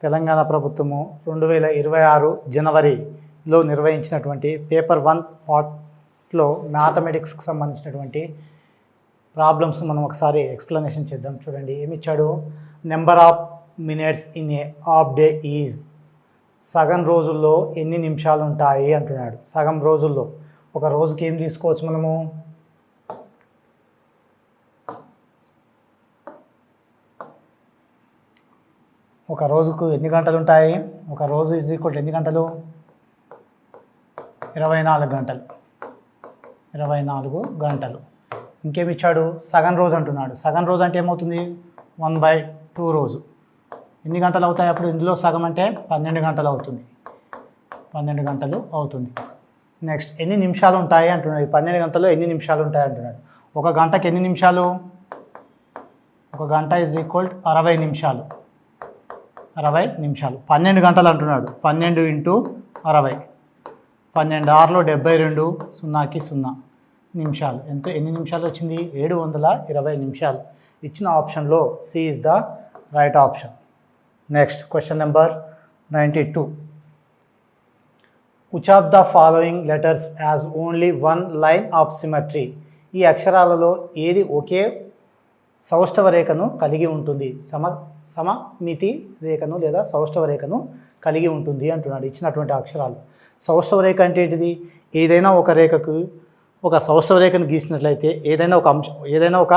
తెలంగాణ ప్రభుత్వము 2026 జనవరిలో నిర్వహించినటువంటి పేపర్ 1 పార్ట్లో మ్యాథమెటిక్స్కి సంబంధించినటువంటి ప్రాబ్లమ్స్ మనం ఒకసారి ఎక్స్ప్లెనేషన్ చేద్దాం. చూడండి ఏమిచ్చాడు. Number of minutes in a half day is, సగం రోజుల్లో ఎన్ని నిమిషాలు ఉంటాయి అంటున్నాడు. సగం రోజుల్లో ఒక రోజుకి ఏం తీసుకోవచ్చు మనము, ఒక రోజుకు ఎన్ని గంటలు ఉంటాయి, ఒక రోజు ఈజ్ ఈక్వల్ ఎన్ని గంటలు, 24 గంటలు. 24 గంటలు. ఇంకేమి ఇచ్చాడు, సగం రోజు అంటున్నాడు. సగం రోజు అంటే ఏమవుతుంది, 1/2 రోజు. ఎన్ని గంటలు అవుతాయి అప్పుడు, ఇందులో సగం అంటే 12 గంటలు అవుతుంది. 12 గంటలు అవుతుంది. నెక్స్ట్ ఎన్ని నిమిషాలు ఉంటాయి అంటున్నాడు. 12 గంటల్లో ఎన్ని నిమిషాలు ఉంటాయి అంటున్నాడు. ఒక గంటకి ఎన్ని నిమిషాలు, ఒక గంట ఈజ్ ఈక్వల్ 60 నిమిషాలు. 60 నిమిషాలు. 12 గంటలు అంటున్నాడు. 12 × 60, 12 6లో 72, 0కి 0 నిమిషాలు. ఎన్ని నిమిషాలు వచ్చింది, 720 నిమిషాలు. ఇచ్చిన ఆప్షన్లో C is the right option. Next question number 92. Which of the following letters has only 1 line of symmetry? ఈ అక్షరాలలో ఏది ఒకే సౌష్ఠవ రేఖను కలిగి ఉంటుంది, సమమితి రేఖను లేదా సౌష్ఠవ రేఖను కలిగి ఉంటుంది అంటున్నాడు. ఇచ్చినటువంటి అక్షరాలు. సౌష్ఠవ రేఖ అంటే ఏంటిది, ఏదైనా ఒక రేఖకు ఒక సౌష్ఠవ రేఖను గీసినట్లయితే, ఏదైనా ఒక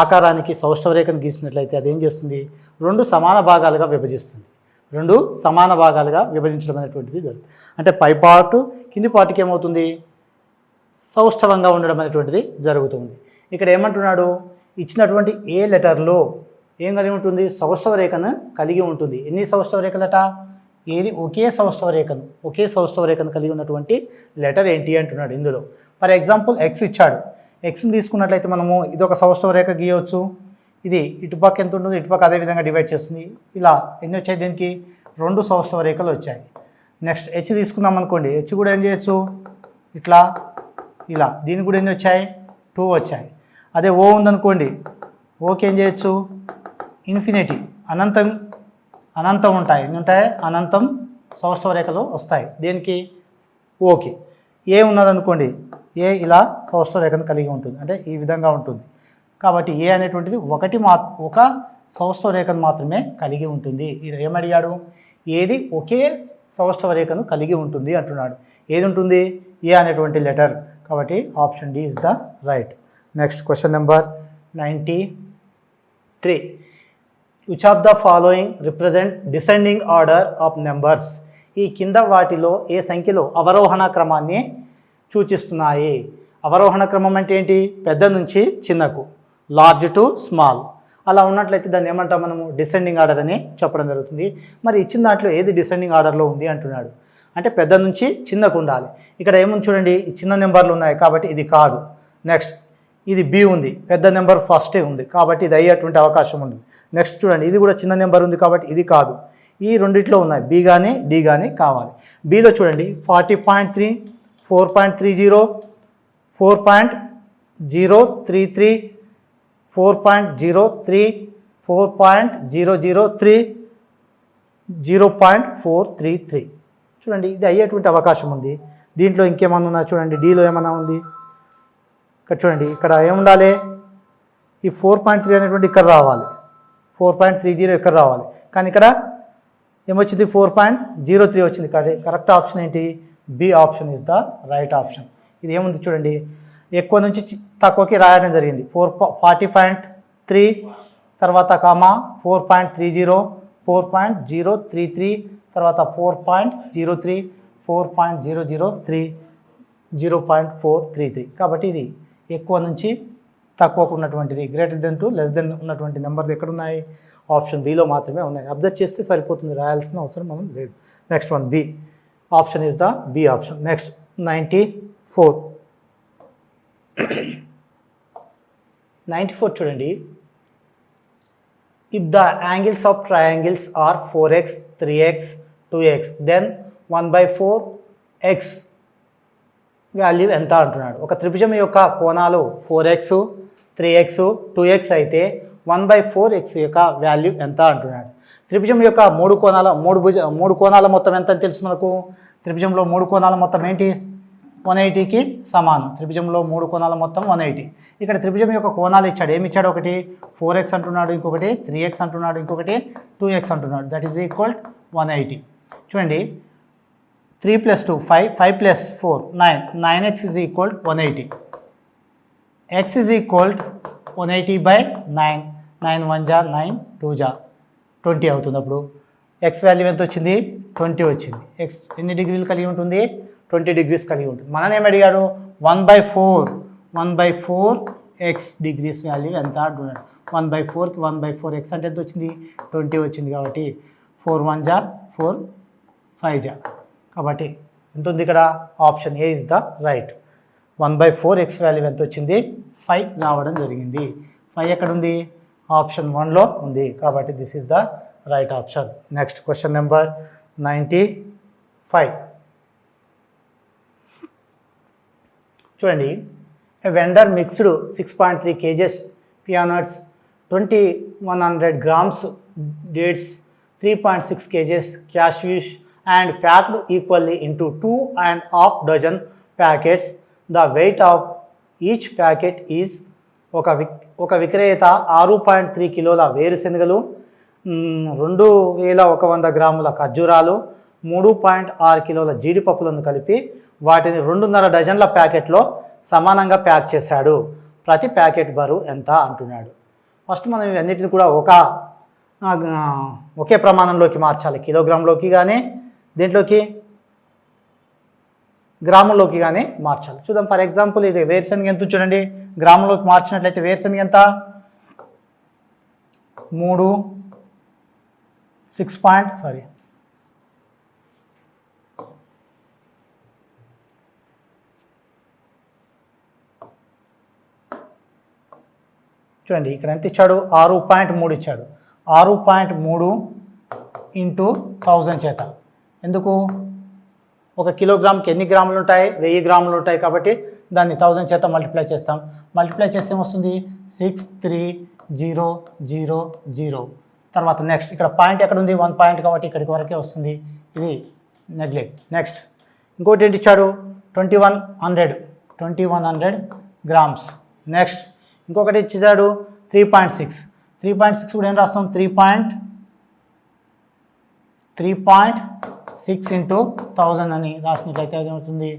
ఆకారానికి సౌష్ఠవ రేఖను గీసినట్లయితే అదేం చేస్తుంది, 2 సమాన భాగాలుగా విభజిస్తుంది. 2 సమాన భాగాలుగా విభజించడం అనేటువంటిది జరుగుతుంది. అంటే పై పార్టు కింది పార్టుకి ఏమవుతుంది, సౌష్ఠవంగా ఉండడం అనేటువంటిది జరుగుతుంది. ఇక్కడ ఏమంటున్నాడు, ఇచ్చినటువంటి ఏ లెటర్లో ఏం కలిగి ఉంటుంది, సౌష్ఠవ రేఖను కలిగి ఉంటుంది. ఎన్ని సౌష్ఠవ రేఖలట, ఏది ఒకే సౌష్ఠవ రేఖను కలిగి ఉన్నటువంటి లెటర్ ఏంటి అంటున్నాడు. ఇందులో ఫర్ ఎగ్జాంపుల్ ఎక్స్ ఇచ్చాడు. ఎక్స్ని తీసుకున్నట్లయితే మనము ఇది ఒక సౌష్ఠవ రేఖ గీయవచ్చు. ఇది ఇటుపక్క ఎంత ఉంటుందో ఇటుపక్క అదే విధంగా డివైడ్ చేస్తుంది. ఇలా ఎన్ని వచ్చాయి, దీనికి 2 సౌష్ఠవ రేఖలు వచ్చాయి. నెక్స్ట్ హెచ్ తీసుకున్నాం అనుకోండి. హెచ్ కూడా ఏం చేయొచ్చు, ఇట్లా ఇలా. దీనికి కూడా ఎన్ని వచ్చాయి, 2 వచ్చాయి. అదే ఓ ఉందనుకోండి, ఓకే ఏం చేయొచ్చు, ఇన్ఫినిటీ, అనంతం ఉంటాయి. ఎన్ని ఉంటాయి, అనంతం సౌష్ఠవ రేఖలు వస్తాయి. దేనికి, ఓకే. ఏ ఉన్నదనుకోండి, ఏ ఇలా సౌష్ఠవ రేఖను కలిగి ఉంటుంది, అంటే ఈ విధంగా ఉంటుంది. కాబట్టి ఏ అనేటువంటిది ఒక సౌష్ఠవ రేఖను మాత్రమే కలిగి ఉంటుంది. ఇక్కడ ఏమడిగాడు, ఏది ఒకే సౌష్ఠవ రేఖను కలిగి ఉంటుంది అంటున్నాడు. ఏది ఉంటుంది, ఏ అనేటువంటి లెటర్. కాబట్టి option D is the right. Next question number 93. Which of the following represent descending order of numbers? ఈ కింద వాటిలో ఏ సంఖ్యలో అవరోహణ క్రమాన్ని సూచిస్తున్నాయి? అవరోహణ క్రమం అంటే ఏంటి, పెద్ద నుంచి చిన్నకు, లార్జ్ టు స్మాల్. అలా ఉన్నట్లయితే దాన్ని ఏమంటాం మనము, డిసెండింగ్ ఆర్డర్ అని చెప్పడం జరుగుతుంది. మరి ఇచ్చిన దాంట్లో ఏది డిసెండింగ్ ఆర్డర్లో ఉంది అంటున్నాడు. అంటే పెద్ద నుంచి చిన్నకు ఉండాలి. ఇక్కడ ఏముంది చూడండి, ఈ చిన్న నెంబర్లు ఉన్నాయి కాబట్టి ఇది కాదు. నెక్స్ట్ ఇది బి ఉంది, పెద్ద నెంబర్ ఫస్టే ఉంది కాబట్టి ఇది అయ్యేటువంటి అవకాశం ఉంది. నెక్స్ట్ చూడండి, ఇది కూడా చిన్న నెంబర్ ఉంది కాబట్టి ఇది కాదు. ఈ రెండిట్లో ఉన్నాయి, బి కానీ డి కానీ కావాలి. బిలో చూడండి 40.3, 4.30, 4.033, 4.03, 4.003, 0.433. చూడండి ఇది అయ్యేటువంటి అవకాశం ఉంది. దీంట్లో ఇంకేమన్నా ఉన్నా చూడండి, డిలో ఏమన్నా ఉంది. ఇక్కడ చూడండి, ఇక్కడ ఏముండాలి, ఈ 4.3 అనేటువంటి ఇక్కడ రావాలి, 4.30 ఇక్కడ రావాలి. కానీ ఇక్కడ ఏమొచ్చింది, 4.03 వచ్చింది. కరెక్ట్ ఆప్షన్ ఏంటి, B option is the right option. ఇది ఏముంది చూడండి, ఎక్కువ నుంచి తక్కువకి రాయడం జరిగింది. 40.3 తర్వాత 4.30, 4.033 తర్వాత 4.03, 4.003, 0.433. కాబట్టి ఇది ఎక్కువ నుంచి తక్కువకు ఉన్నటువంటిది, greater than to less than ఉన్నటువంటి నెంబర్లు ఎక్కడున్నాయి, ఆప్షన్ బిలో మాత్రమే ఉన్నాయి. అబ్జర్వ్ చేస్తే సరిపోతుంది, రాయాల్సిన అవసరం మనం లేదు. Next one B option is the B option. Next 94. 94 చూడండి. If the angles of triangles are 4x, 3x, 2x, then 1/4x value ఎంత అంటున్నాడు. ఒక త్రిభుజం యొక్క కోణాలు 4x, 3x, 2x అయితే 1/4x యొక్క వాల్యూ ఎంత అంటున్నాడు. త్రిభుజం యొక్క మూడు కోణాల మొత్తం ఎంత అని తెలుసు మనకు. త్రిభుజంలో 3 కోణాల మొత్తం ఏంటి? 180కి సమానం. త్రిభుజంలో 3 కోణాల మొత్తం 180. ఇక్కడ త్రిభుజం యొక్క కోణాలు ఇచ్చాడు. ఏమి ఇచ్చాడు? ఒకటి 4x అంటున్నాడు, ఇంకొకటి 3x అంటున్నాడు, ఇంకొకటి 2x అంటున్నాడు. That is equal 180. చూడండి, 3 + 2 5, 5 + 4 9, 9x is equal 180. x is equal 180/9, 9 1 జా 9 2 జా 20 అవుతుంది. అప్పుడు x వాల్యూ ఎంత వచ్చింది? 20 వచ్చింది. x ఎన్ని డిగ్రీలు కలిగి ఉంటుంది? 20 degrees కలిగి ఉంటుంది. మనని ఏమి అడిగాడు? 1/4 x డిగ్రీస్ వాల్యూ ఎంత అంటున్నాడు. 1/4కి 1/4 x అంటే ఎంత వచ్చింది? 20 వచ్చింది. కాబట్టి 4 1 జా 4 5 జా. కాబట్టి ఎంత ఉంది ఇక్కడ? Option A is the right. 1/4 x value ఎంత వచ్చింది? 5 రావడం జరిగింది. 5 ఎక్కడ ఉంది? ఆప్షన్ 1లో ఉంది. కాబట్టి this is the right option. Next question number 95. చూడండి, ఏ vendor mixed 6.3 kgs peanuts, 2100 grams dates, 3.6 kgs cashews and packed equally into 2.5 dozen packets. The weight of each packet is ఒక విక్రేత 6.3 కిలోల వేరుశెనగలు, 2100 గ్రాముల ఖర్జూరాలు, 3.6 కిలోల జీడిపప్పులను కలిపి వాటిని 2.5 డజన్ల ప్యాకెట్లో సమానంగా ప్యాక్ చేశాడు. ప్రతి ప్యాకెట్ బరువు ఎంత అంటున్నాడు. ఫస్ట్ మనం ఇవన్నిటిని కూడా ఒకే ప్రమాణంలోకి మార్చాలి. కిలోగ్రామ్లోకి కానీ దీంట్లోకి గ్రాముల్లోకి కానీ మార్చాలి. చూద్దాం. ఫర్ ఎగ్జాంపుల్ ఇది వేరుశనగ ఎంత చూడండి. గ్రాములోకి మార్చినట్లయితే వేరుశనగ ఎంత? 6 చూడండి, ఇక్కడ ఎంత ఇచ్చాడు? 6.3 ఇచ్చాడు. 6.3 × 1000 చేత. ఎందుకు? 1 కిలోగ్రామ్కి ఎన్ని గ్రాములు ఉంటాయి? 1000 గ్రాములు ఉంటాయి. కాబట్టి దాన్ని 1000 చేత మల్టిప్లై చేస్తాం. మల్టిప్లై చేస్తే ఏమొస్తుంది? 63000. తర్వాత నెక్స్ట్ ఇక్కడ పాయింట్ ఎక్కడ ఉంది? 1 పాయింట్ కాబట్టి ఇక్కడికి వరకే వస్తుంది. ఇది నెగ్లెక్ట్. నెక్స్ట్ ఇంకోటి ఏంటి ఇచ్చాడు? 2100 గ్రామ్స్. నెక్స్ట్ ఇంకొకటి ఇచ్చాడు 3.6. 3.6 కూడా ఏం రాస్తాం? 3.6 × 1000 అని రాసినట్లయితే ఏమవుతుంది?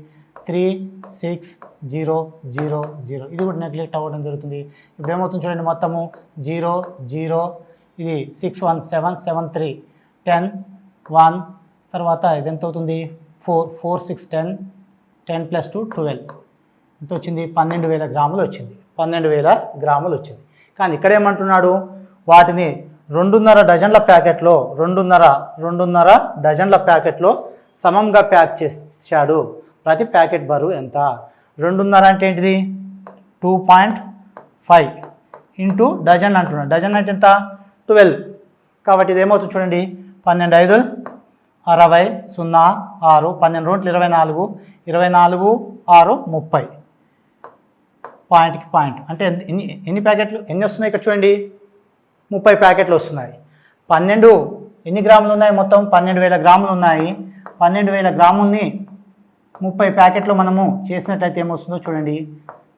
36000. ఇది కూడా నెగ్లెక్ట్ అవ్వడం జరుగుతుంది. ఇప్పుడు ఏమవుతుంది చూడండి, మొత్తము 0 0, ఇది 61773 10 1, తర్వాత ఇది ఎంత అవుతుంది? 4 4 6 10 10 + 2 12. ఎంత వచ్చింది? 12000 గ్రాములు వచ్చింది. 12000 గ్రాములు వచ్చింది. కానీ ఇక్కడ ఏమంటున్నాడు? వాటిని 2.5 డజన్ల ప్యాకెట్లో 2.5 డజన్ల ప్యాకెట్లో సమంగా ప్యాక్ చేశాడు. ప్రతి ప్యాకెట్ బరువు ఎంత? 2.5 అంటే ఏంటిది? 2.5 × డజన్ అంటున్నాడు. డజన్ అంటే ఎంత? 12. కాబట్టి ఇది ఏమవుతుంది చూడండి, 12 5 60 0 6, 12 2 24, 24 6 30. పాయింట్కి పాయింట్ అంటే ఎన్ని ప్యాకెట్లు ఎన్ని వస్తున్నాయి? ఇక్కడ చూడండి 30 ప్యాకెట్లు వస్తున్నాయి. 12 ఎన్ని గ్రాములు ఉన్నాయి? మొత్తం 12000 గ్రాములు ఉన్నాయి. 12000 గ్రాముల్ని 30 ప్యాకెట్లు మనము చేసినట్లయితే ఏమొస్తుందో చూడండి.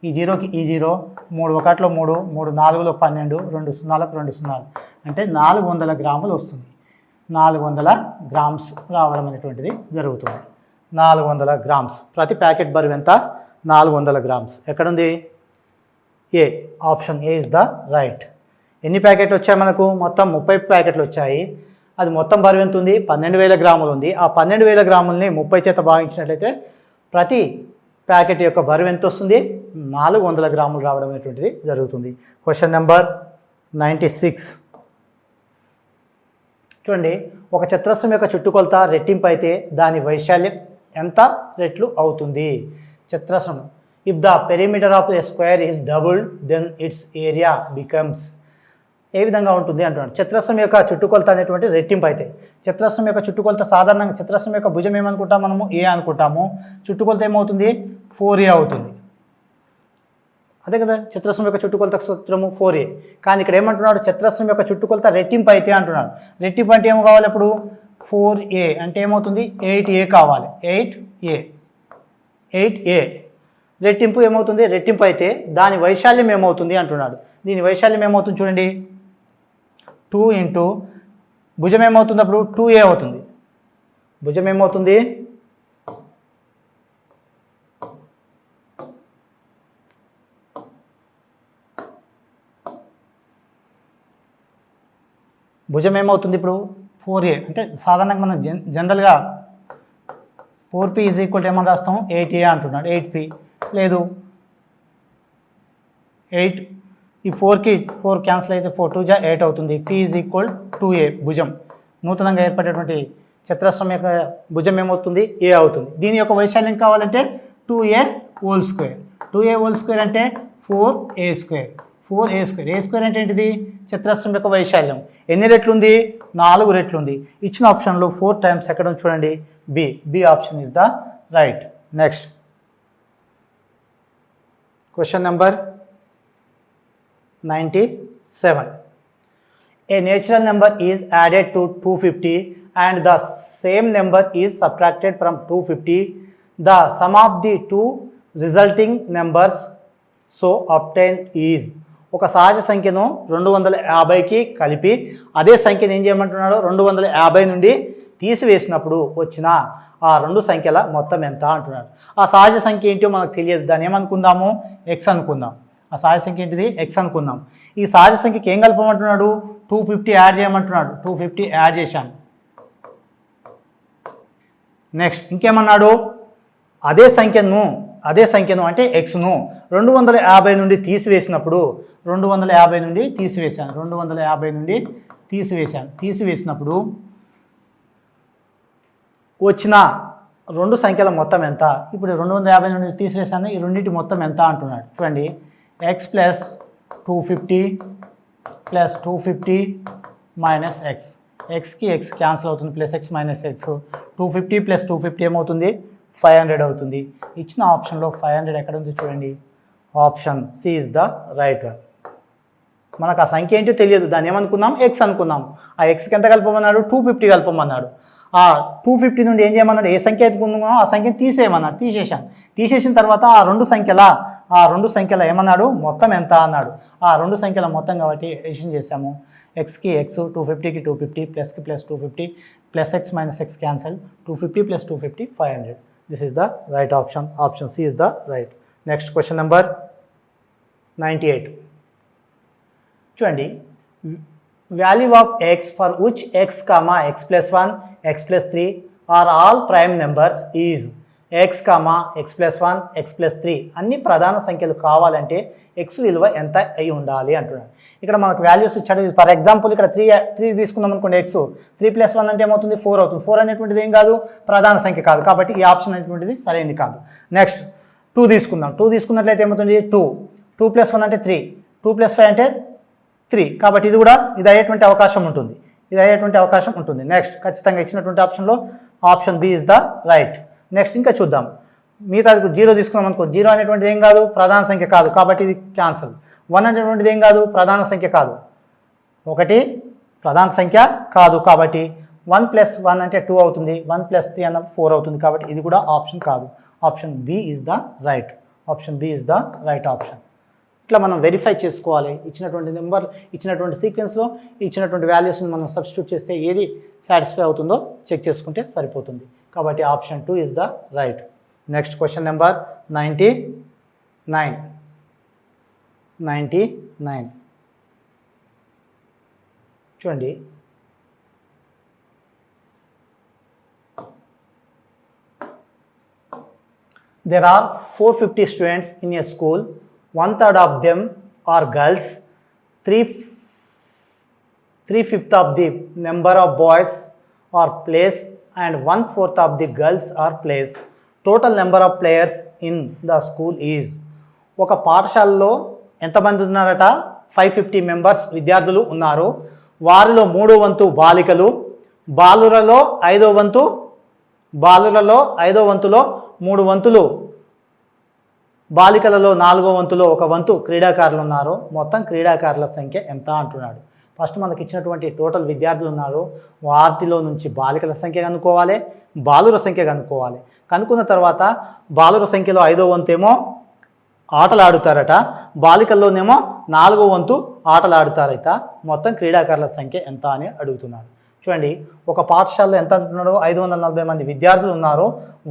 ఈ 0కి ఈ 0, 3 1లో 3, 3 4లో 12, 2 0లకు 2 0, అంటే 400 గ్రాములు వస్తుంది. 400 గ్రామ్స్ రావడం అనేటువంటిది జరుగుతుంది. 400 గ్రామ్స్. ప్రతి ప్యాకెట్ బరువు ఎంత? 400 గ్రామ్స్. ఎక్కడుంది? A. Option A is the right. ఎన్ని ప్యాకెట్లు వచ్చాయి మనకు? మొత్తం 30 ప్యాకెట్లు వచ్చాయి. అది మొత్తం బరువు ఎంత ఉంది? 12000 గ్రాములు ఉంది. ఆ 12000 గ్రాములని 30 చేత భాగించినట్లయితే ప్రతి ప్యాకెట్ యొక్క బరువు ఎంత వస్తుంది? 400 గ్రాములు రావడం అనేటువంటిది జరుగుతుంది. Question number 96. చూడండి, ఒక చతురస్రం యొక్క చుట్టుకొలత రెట్టింపు అయితే దాని వైశాల్యం ఎంత రెట్లు అవుతుంది? చతురస్రం, if the perimeter of a square is doubled then its area becomes. ఏ విధంగా ఉంటుంది అంటున్నాడు. చతురస్రం యొక్క చుట్టుకొలత అనేటువంటి రెట్టింపు అయితే, చతురస్రం యొక్క చుట్టుకొలత సాధారణంగా చతురస్రం యొక్క భుజం ఏమనుకుంటాం మనము? ఏ అనుకుంటాము. చుట్టుకొలత ఏమవుతుంది? 4a అవుతుంది. అదే కదా చతురస్రం యొక్క చుట్టుకొలత సూత్రము 4a. కానీ ఇక్కడ ఏమంటున్నాడు, చతురస్రం యొక్క చుట్టుకొలత రెట్టింపు అయితే అంటున్నాడు. రెట్టింపు అంటే ఏమో కావాలి ఇప్పుడు 4a అంటే ఏమవుతుంది 8a కావాలి. 8a రెట్టింపు ఏమవుతుంది, రెట్టింపు అయితే దాని వైశాల్యం ఏమవుతుంది అంటున్నాడు. దీని వైశాల్యం ఏమవుతుంది చూడండి, 2 ఇంటూ భుజం ఏమవుతుంది అప్పుడు 2a అవుతుంది. భుజం ఏమవుతుంది ఇప్పుడు 4a అంటే సాధారణంగా మనం జనరల్గా 4p ఈజ్ ఈక్వల్ ఏమని రాస్తాం 8a అంటున్నాడు. 8p లేదు 8 ఈ 4కి 4 క్యాన్సిల్ అయితే 4 2 జా 8 అవుతుంది. p ఈజ్ ఈక్వల్ 2a భుజం నూతనంగా ఏర్పడేటువంటి చతురస్రం యొక్క భుజం ఏమవుతుంది a అవుతుంది. దీని యొక్క వైశాల్యం కావాలంటే 2a whole square. 2a whole square అంటే 4a స్క్వేర్. 4a square. ఏ స్క్వేర్ అంటే ఏంటిది చతురస్రం యొక్క వైశాల్యం. ఎన్ని రెట్లు ఉంది 4 రెట్లు ఉంది. ఇచ్చిన ఆప్షన్లో 4 టైమ్స్ ఎక్కడ ఉంది చూడండి B option is the right. Next question number 97. A natural number is added to 250 and the same number is subtracted from 250. The sum of the two resulting numbers so obtained is. ఒక సహజ సంఖ్యను 250కి కలిపి అదే సంఖ్యను ఏం చేయమంటున్నాడు 250 నుండి తీసివేసినప్పుడు వచ్చిన ఆ రెండు సంఖ్యల మొత్తం ఎంత అంటున్నాడు. ఆ సహజ సంఖ్య ఏంటో మనకు తెలియదు, దాన్ని ఏమనుకుందాము ఎక్స్ అనుకుందాం. ఆ సహజ సంఖ్య ఏంటిది ఎక్స్ అనుకుందాం. ఈ సహజ సంఖ్యకి ఏం కలపమంటున్నాడు 250 యాడ్ చేయమంటున్నాడు. 250 యాడ్ చేశాను. నెక్స్ట్ ఇంకేమన్నాడు అదే సంఖ్యను అంటే ఎక్స్ను 250 నుండి తీసివేసినప్పుడు 250 నుండి తీసివేసినప్పుడు వచ్చిన రెండు సంఖ్యల మొత్తం ఎంత. ఇప్పుడు 250 నుండి తీసివేసాను, ఈ రెండింటి మొత్తం ఎంత అంటున్నాడు చూడండి. X plus 250 minus X. ఎక్స్కి ఎక్స్ క్యాన్సిల్ అవుతుంది, plus X minus X. 250 plus 250 ఏమవుతుంది 500 అవుతుంది. ఇచ్చిన ఆప్షన్లో 500 ఎక్కడ ఉంది చూడండి. Option C is the right one. మనకు ఆ సంఖ్య ఏంటో తెలియదు, దాన్ని ఏమనుకున్నాం ఎక్స్ అనుకున్నాం. ఆ ఎక్స్కి ఎంత కలపమన్నాడు 250 కలపమన్నాడు. ఆ 250 నుండి ఏం చేయమన్నాడు ఏ సంఖ్య ఎత్తుకున్నామో ఆ సంఖ్యను తీసేయమన్నాడు. తీసేసిన తర్వాత ఆ రెండు సంఖ్యల ఏమన్నాడు మొత్తం ఎంత అన్నాడు. ఆ రెండు సంఖ్యల మొత్తం కాబట్టి ఎడిషన్ చేసాము. ఎక్స్కి ఎక్స్ 250కి 250 ప్లస్కి plus 250 plus X minus X cancel. 250 plus 250 500. This is the right option. Option C is the right. Next question number 98. చూడండి value of X for which X comma X plus 1 X plus 3 are all prime numbers is. X comma X plus 1 X plus 3 అన్ని ప్రధాన సంఖ్యలు కావాలంటే X విలువ ఎంత అయి ఉండాలి అంటున్నాడు. ఇక్కడ మనకు వాల్యూస్ ఇచ్చాడు. ఫర్ ఎగ్జాంపుల్ ఇక్కడ 3 తీసుకుందాం అనుకోండి. ఎక్స్ 3 ప్లస్ 1 అంటే ఏమవుతుంది 4 అవుతుంది. 4 అనేటువంటిది ఏం కాదు ప్రధాన సంఖ్య కాదు, కాబట్టి ఈ ఆప్షన్ అనేటువంటిది సరైనది కాదు. నెక్స్ట్ 2 తీసుకుందాం. 2 తీసుకున్నట్లయితే ఏమవుతుంది 2 ప్లస్ 1 అంటే 3, 2 ప్లస్ 5 అంటే 3, కాబట్టి ఇది అయ్యేటువంటి అవకాశం ఉంటుంది. నెక్స్ట్ ఖచ్చితంగా ఇచ్చినటువంటి ఆప్షన్లో option B is the right. Next ఇంకా చూద్దాం. మిగతా 0 తీసుకున్నాం అనుకో. 0 అనేటువంటిది ఏం కాదు ప్రధాన సంఖ్య కాదు, కాబట్టి ఇది క్యాన్సల్. 1 అనేటువంటిది ఏం కాదు ప్రధాన సంఖ్య కాదు, 1 ప్రధాన సంఖ్య కాదు, కాబట్టి 1 ప్లస్ 1 అంటే 2 అవుతుంది. 1 ప్లస్ 3 అన్న 4 అవుతుంది, కాబట్టి ఇది కూడా ఆప్షన్ కాదు. Option B is the right. Option B is the right option. ఇట్లా మనం వెరిఫై చేసుకోవాలి. ఇచ్చినటువంటి నెంబర్ ఇచ్చినటువంటి సీక్వెన్స్లో ఇచ్చినటువంటి వాల్యూస్ని మనం సబ్స్టిట్యూట్ చేస్తే ఏది సాటిస్ఫై అవుతుందో చెక్ చేసుకుంటే సరిపోతుంది. కాబట్టి option 2 is the right. Next question number 99. చూడండి there are 450 students in a school. 1/3 of them are girls. 3/5 of the number of boys are placed and 1/4 of the girls are placed. Total number of players in the school is. ఒక పాఠశాలలో ఎంతమంది ఉన్నారట 550 members విద్యార్థులు ఉన్నారు. వారిలో 3 వంతు బాలికలు, బాలురలో 5వ వంతులో 3 వంతులు బాలికలలో 4వ వంతులో 1 వంతు క్రీడాకారులు ఉన్నారు, మొత్తం క్రీడాకారుల సంఖ్య ఎంత అంటున్నాడు. ఫస్ట్ మనకి ఇచ్చినటువంటి టోటల్ విద్యార్థులు ఉన్నారు, వాటిలో నుంచి బాలికల సంఖ్య కనుక్కోవాలి, బాలుర సంఖ్య కనుక్కోవాలి. కనుక్కున్న తర్వాత బాలుర సంఖ్యలో 5వ వంతు ఏమో ఆటలు ఆడుతారట, బాలికల్లోనేమో 4వ వంతు ఆటలు ఆడుతారట, మొత్తం క్రీడాకారుల సంఖ్య ఎంత అని అడుగుతున్నాడు. చూడండి, ఒక పాఠశాలలో ఎంత అంటున్నాడు, 540 మంది విద్యార్థులు ఉన్నారు,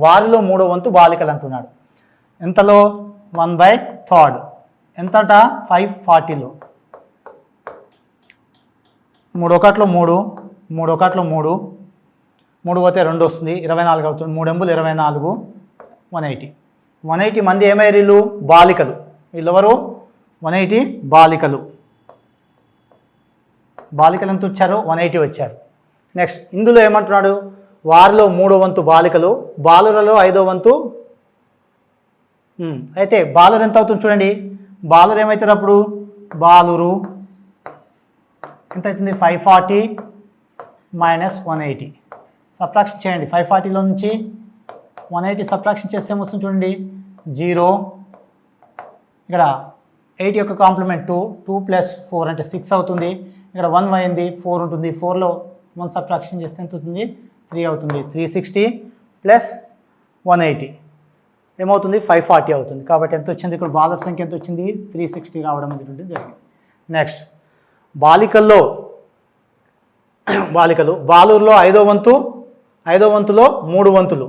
వారిలో 3వ వంతు బాలికలు అంటున్నాడు. ఎంతలో 1/3 ఎంతట 540లో 3 ఒకట్లో 3 3 ఒకట్లో 3 3 పోతే 2 వస్తుంది, 24 అవుతుంది, 3 ఎంబులు 24, 180 మంది ఏమయ్యారు, వీళ్ళు బాలికలు. వీళ్ళెవరు, 180 బాలికలు. బాలికలు ఎంత వచ్చారు, 180 వచ్చారు. నెక్స్ట్ ఇందులో ఏమంటున్నాడు, వారిలో 3వ వంతు బాలికలు, బాలురలో 5వ వంతు. అయితే బాలురు ఎంత అవుతుంది చూడండి, బాలురు ఏమవుతారు అప్పుడు, బాలురు ఎంత అవుతుంది, 540 మైనస్ 180. సబ్ట్రాక్షన్ చేయండి, 540లో నుంచి 180 సబ్ట్రాక్షన్ చేస్తే ఏమొస్తుంది చూడండి, 0. ఇక్కడ 8 యొక్క కాంప్లిమెంట్ 2, 2 + 4 అంటే 6 అవుతుంది. ఇక్కడ 1 అయింది, 4 ఉంటుంది, 4లో 1 సబ్ట్రాక్షన్ చేస్తే ఎంత అవుతుంది, 3 అవుతుంది. 360 + 180 ఏమవుతుంది, 540 అవుతుంది. కాబట్టి ఎంత వచ్చింది, ఇక్కడ బాలుర సంఖ్య ఎంత వచ్చింది, 360 రావడం అనేటువంటిది జరిగింది. నెక్స్ట్ బాలికల్లో బాలురులో 5వ వంతులో 3 వంతులు,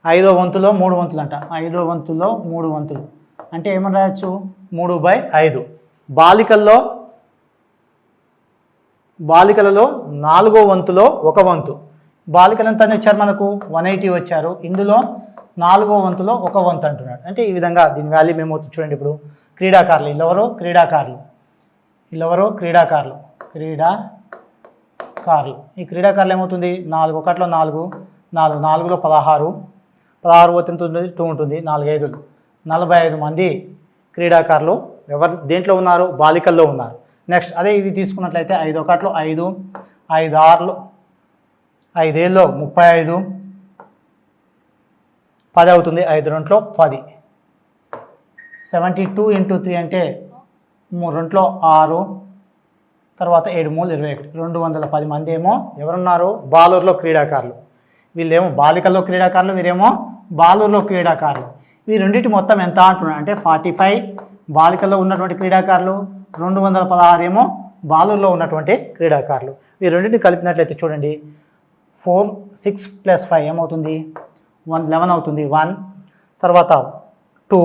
5వ వంతులో 3 వంతులు అంట, 5వ వంతులో 3 వంతులు అంటే ఏమని రాయొచ్చు, 3/5. బాలికలలో 4వ వంతులో 1 వంతు, బాలికలు ఎంత వచ్చారు మనకు, 180 వచ్చారు, ఇందులో 4వ వంతులో 1 వంతు అంటున్నాడు. అంటే ఈ విధంగా దీని వాల్యూ ఏమవుతుంది చూడండి. ఇప్పుడు క్రీడాకారులు, వీళ్ళెవరో క్రీడాకారులు, ఈ క్రీడాకారులు ఏమవుతుంది, 4 ఒకట్లో 4, 4లో 16 పోతే ఎంత ఉంటుంది, 2 ఉంటుంది, 4 5 45 మంది క్రీడాకారులు ఎవరు దేంట్లో ఉన్నారు, బాలికల్లో ఉన్నారు. నెక్స్ట్ అదే ఇది తీసుకున్నట్లయితే 5 ఒకట్లో 5, 5 6లో 5 ఏళ్ళలో 35, 10 అవుతుంది, 5 2లో 10, 72 × 3 అంటే 3 2లో 6, తర్వాత 7 3 21, 210 మంది ఏమో ఎవరున్నారు, బాలురులో క్రీడాకారులు. వీళ్ళేమో బాలికల్లో క్రీడాకారులు, వీరేమో బాలురులో క్రీడాకారులు. ఈ రెండింటి మొత్తం ఎంత అంటున్నారు అంటే 45 బాలికల్లో ఉన్నటువంటి క్రీడాకారులు, 216 ఏమో బాలురులో ఉన్నటువంటి క్రీడాకారులు. ఈ రెండింటిని కలిపినట్లయితే చూడండి, 4 6 + 5 ఏమవుతుంది, 11 అవుతుంది, 1 తర్వాత 2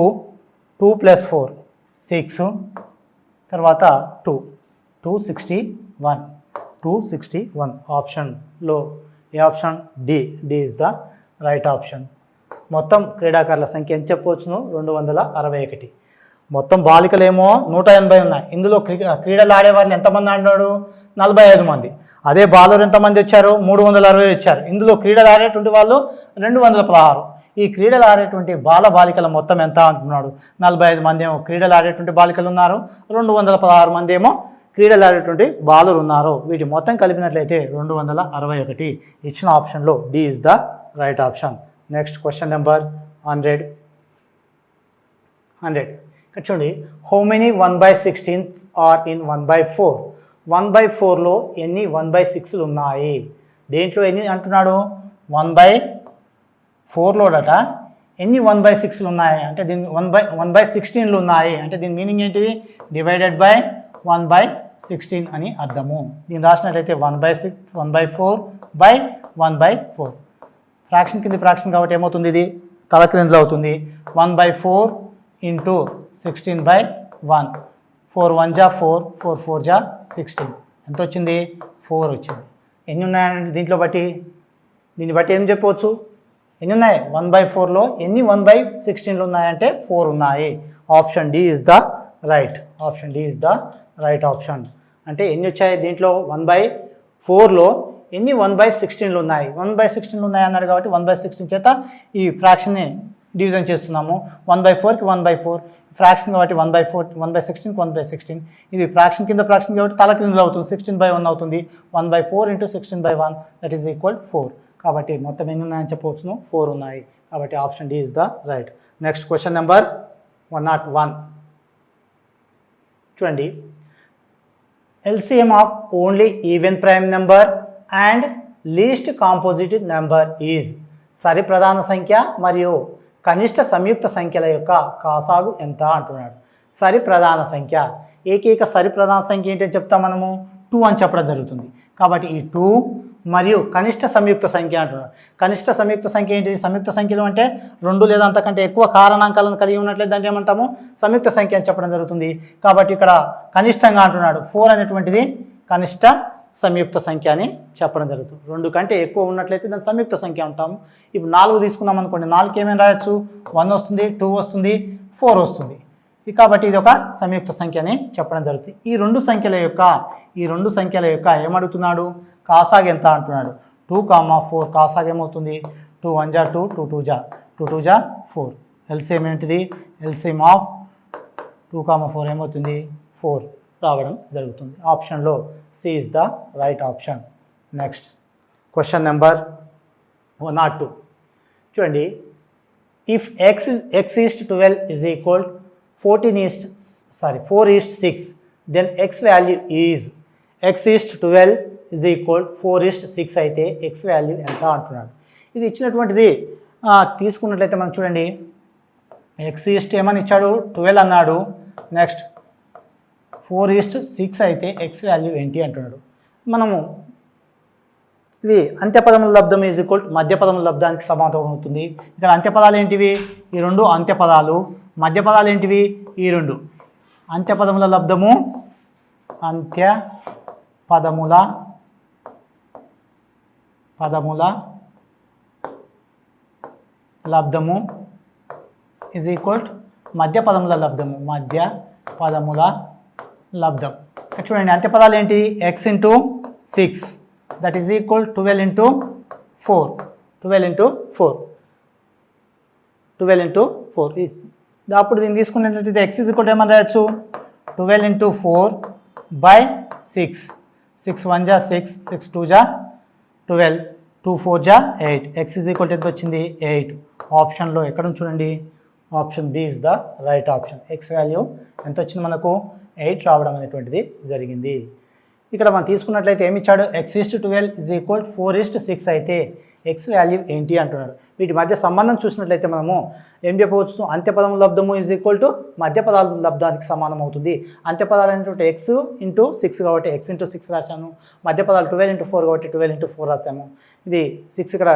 + 4 6 తర్వాత 261 ఆప్షన్లో A option, D is the right option. మొత్తం క్రీడాకారుల సంఖ్య ఎంత చెప్పవచ్చును, 261. మొత్తం బాలికలేమో 180 ఉన్నాయి, ఇందులో క్రీడలు ఆడేవాళ్ళు ఎంతమంది ఆడినాడు, 45 మంది. అదే బాలురు ఎంతమంది వచ్చారు, 360 వచ్చారు, ఇందులో క్రీడలు ఆడేటువంటి వాళ్ళు 216. ఈ క్రీడలు ఆడేటువంటి బాలికల మొత్తం ఎంత అంటున్నాడు, 45 మంది ఏమో క్రీడలు ఆడేటువంటి బాలికలు ఉన్నారు, 216 మంది ఏమో క్రీడలు ఆడేటువంటి బాలురు ఉన్నారు. వీటి మొత్తం కలిపినట్లయితే 261. ఇచ్చిన ఆప్షన్లో D is the right option. Next question number 100. ఇక్కడ చూడండి, హౌ మెనీ 1/16 ఆర్ ఇన్ 1/4? 1/4లో ఎన్ని 1/6లు ఉన్నాయి, దేంట్లో ఎన్ని అంటున్నాడు, 1/4లోడట ఎన్ని 1/6లు ఉన్నాయి అంటే దీని 1/16లు ఉన్నాయి అంటే దీని మీనింగ్ ఏంటిది, డివైడెడ్ బై 1/16 అని అర్థము. దీన్ని రాసినట్లయితే 1/4/1/4 ఫ్రాక్షన్ కింద ఫ్రాక్షన్ కాబట్టి ఏమవుతుంది, ఇది తలక్రిందులు అవుతుంది. 1/4 × 16/1, 4 1 = 4, 4 4 = 16 ఎంత వచ్చింది, 4 వచ్చింది. ఎన్ని ఉన్నాయండి దీంట్లో బట్టి, దీన్ని బట్టి ఏం చెప్పవచ్చు, ఎన్ని ఉన్నాయి, 1/4లో ఎన్ని 1/16లు ఉన్నాయంటే 4 ఉన్నాయి. Option D is the right, option D is the right option. అంటే ఎన్ని వచ్చాయి దీంట్లో, 1/4లో ఎన్ని 1/16లు ఉన్నాయి, 1/16లు ఉన్నాయి అన్నాడు కాబట్టి 1/16 చేత ఈ ఫ్రాక్షన్ని డివిజన్ చేస్తున్నాము. 1/4కి 1/4 ఫ్రాక్షన్ కాబట్టి 1/4 1/16కి 1/16. ఇది ఫ్రాక్షన్ కింద ఫ్రాక్షన్ కాబట్టి తల క్రిందలు అవుతుంది, 16/1 అవుతుంది. 1/4 × 16/1 దట్ ఈజ్ ఈక్వల్ 4. కాబట్టి మొత్తం ఎన్ని ఉన్నాయని చెప్పవచ్చును, 4 ఉన్నాయి. కాబట్టి option D is the right. Next question number 101. చూడండి, LCM of only even prime number and least composite number is. సరి ప్రధాన సంఖ్య మరియు కనిష్ట సంయుక్త సంఖ్యల యొక్క కాసాగు ఎంత అంటున్నాడు. సరి ప్రధాన సంఖ్య, ఏకైక సరి ప్రధాన సంఖ్య ఏంటని చెప్తాం మనము 2 అని చెప్పడం జరుగుతుంది. కాబట్టి ఈ 2 మరియు కనిష్ట సంయుక్త సంఖ్య అంటున్నాడు. కనిష్ట సంయుక్త సంఖ్య ఏంటిది? సంయుక్త సంఖ్యలు అంటే 2 లేదా అంతకంటే ఎక్కువ కారణాంకాలను కలిగి ఉన్నట్లయితే దాన్ని ఏమంటాము? సంయుక్త సంఖ్య అని చెప్పడం జరుగుతుంది. కాబట్టి ఇక్కడ కనిష్టంగా అంటున్నాడు. 4 అనేటువంటిది కనిష్ట సంయుక్త సంఖ్య అని చెప్పడం జరుగుతుంది. 2 కంటే ఎక్కువ ఉన్నట్లయితే దాన్ని సంయుక్త సంఖ్య అంటాము. ఇప్పుడు 4 తీసుకున్నాం అనుకోండి, 4కి ఏమేమి రాయొచ్చు? 1 వస్తుంది, 2 వస్తుంది, 4 వస్తుంది. కాబట్టి ఇది ఒక సంయుక్త సంఖ్య అని చెప్పడం జరుగుతుంది. ఈ రెండు సంఖ్యల యొక్క ఏమడుగుతున్నాడు? కాసాగు ఎంత అంటున్నాడు. 2, 4 కాసాగు ఏమవుతుంది? 2 1 జా 2, 2 2 జా 2 2 జా 4. ఎల్సిఎం ఏంటిది? ఎల్సిఎం ఆఫ్ 2, 4 ఏమవుతుంది? 4 రావడం జరుగుతుంది. ఆప్షన్లో C is the right option. Next question number 102. చూడండి, if x is to 12 is equal 4:6, then x value is x is to 12 is equal 4:6 అయితే x వాల్యూ ఎంత అంటున్నాడు. ఇది ఇచ్చినటువంటిది తీసుకున్నట్లయితే మనం చూడండి, x ఈస్ట్ ఏమని ఇచ్చాడు? 12 అన్నాడు. నెక్స్ట్ 4:6 అయితే x వాల్యూ ఏంటి అంటున్నాడు. మనము ఇవి అంత్యపదముల లబ్ధం ఈజ్ ఈక్వల్ మధ్యపదముల లబ్ధానికి సమానం అవుతుంది. ఇక్కడ అంత్యపదాలు ఏంటివి? ఈ రెండు అంత్యపదాలు. మధ్యపదాలు ఏంటివి? ఈ రెండు. అంత్యపదముల లబ్ధము, అంత్యపదముల లబ్ధము ఈజ్ ఈక్వల్ మధ్యపదముల లబ్ధము, మధ్యపదముల లబ్ధం. చూడండి, అంత్యపదాలు ఏంటి? x into 6 that is equal 12 into 4, 12 into 4, 12 into 4. అప్పుడు దీన్ని తీసుకున్నట్లయితే x ఈజ్ ఈక్వల్ ఏమని రాయొచ్చు? 12 ఇంటూ 4 బై 6. 6 1 జా 6, 6 2 జా 12, 2 4 జా 8. x ఈజ్ ఈక్వల్ ఎంత వచ్చింది? 8. ఆప్షన్లో ఎక్కడ చూడండి, option B is the right option. x value ఎంత వచ్చింది మనకు? 8 రావడం అనేటువంటిది జరిగింది. ఇక్కడ మనం తీసుకున్నట్లయితే ఏమి ఇచ్చాడు? x ఈస్ట్ 12 ఈజ్ ఈక్వల్ 4:6 అయితే x వాల్యూ ఏంటి అంటున్నాడు. వీటి మధ్య సంబంధం చూసినట్లయితే మనము ఏం చెప్పవచ్చు? అంత్యపదం లబ్ధము ఈజ్ ఈక్వల్ టు మధ్యపదాల లబ్ధానికి సమానం అవుతుంది. అంత్యపదాలు అనేటువంటి x ఇంటూ 6 కాబట్టి x ఇంటూ 6 రాశాను. మధ్యపదాలు 12 ఇంటూ 4 కాబట్టి 12 ఇంటూ 4 రాశాము. ఇది 6 ఇక్కడ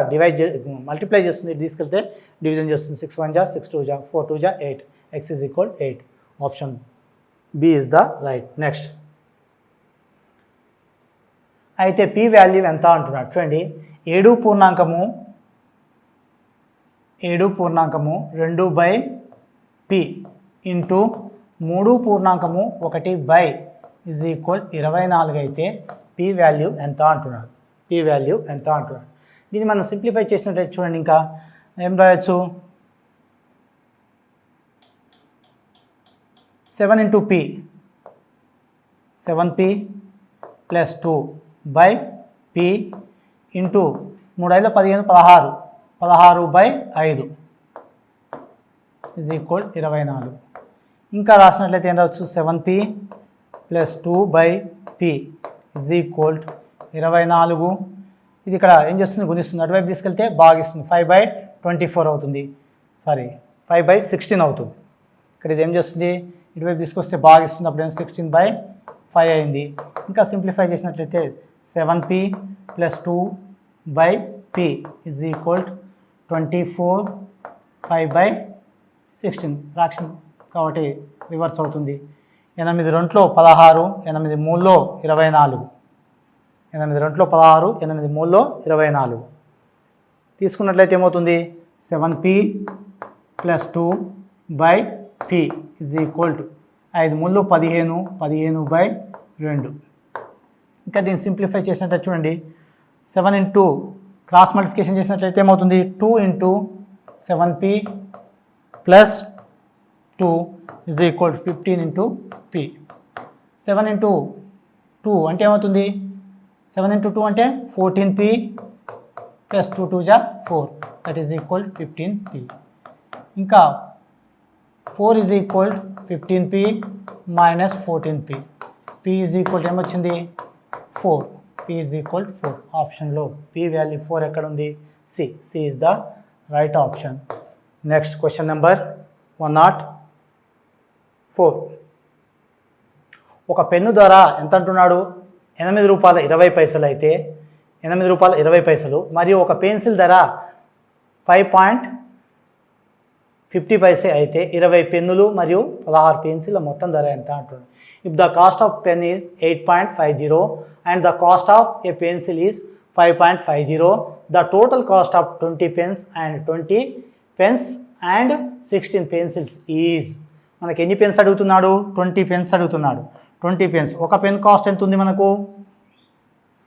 మల్టిప్లై చేస్తుంది, ఇది తీసుకెళ్తే డివిజన్ చేస్తుంది. 6 1 జా 6 2 జా 4 2 జా 8. x is equal 8. Option B is the right. Next అయితే p వాల్యూ ఎంత అంటున్నాడు. చూడండి, 7 పూర్ణాంకము 2/p ఇంటూ 3 పూర్ణాంకము 1/, ఈజ్ ఈక్వల్ 24 అయితే p వాల్యూ ఎంత అంటున్నాడు. దీన్ని మనం సింప్లిఫై చేసినట్లయితే చూడండి, ఇంకా ఏం రాయొచ్చు? 7 into p, 7p plus 2/p into 3 5 15 16/5 is equal 24. ఇంకా రాసినట్లయితే ఏం రావచ్చు? 7p plus 2/p is equal 24. ఇది ఇక్కడ ఏం చేస్తుంది? గుణిస్తుంది. అటువైపు తీసుకెళ్తే భాగిస్తుంది. 5/24 అవుతుంది. 5/16 అవుతుంది. ఇక్కడ ఇది ఏం చేస్తుంది? ఇటువైపు తీసుకొస్తే భాగిస్తుంది. అప్పుడు ఏం 16/5 అయింది. ఇంకా సింప్లిఫై చేసినట్లయితే 7p plus 2/p is equal 24 5/16 fraction కాబట్టి రివర్స్ అవుతుంది. 8 2 16, 8 3 24, 8 2 16, 8 3 24 తీసుకున్నట్లయితే ఏమవుతుంది? 7p plus 2/p is equal to 5 3 15, 15/2. ఇంకా దీన్ని సింప్లిఫై చేసినట్లయితే చూడండి, 7 ఇంటూ క్రాస్ మల్టిప్లికేషన్ చేసినట్లయితే ఏమవుతుంది? 2 into 7p plus 2 is equal 15 into p. 7 into 2 అంటే ఏమవుతుంది? 7 ఇంటూ 2 అంటే 14p ప్లస్ 2 2 జా 4 దట్ ఈజ్ ఈక్వల్ 15p. ఇంకా 4 is equal 15p minus 14p. p is equal ఏమొచ్చింది 4. p is equal 4. ఆప్షన్లో p వాల్యూ 4 ఎక్కడ ఉంది? C is the right option. Next question number 104. ఒక పెన్ను ధర ఎంత అంటున్నాడు? ₹8.20 అయితే ₹8.20 మరియు ఒక పెన్సిల్ ధర 5.50 అయితే 20 పెన్నులు మరియు 16 పెన్సిల్ల మొత్తం ధర ఎంత అంటున్నాడు. If the cost of pen is 8.50 and the cost of A pencil is 5.50, the total cost of 20 pens and 20 pens and 16 pencils is. మనకి ఎన్ని పెన్స్ అడుగుతున్నాడు? 20 పెన్స్ అడుగుతున్నాడు. 20 పెన్స్. ఒక పెన్ కాస్ట్ ఎంత ఉంది మనకు?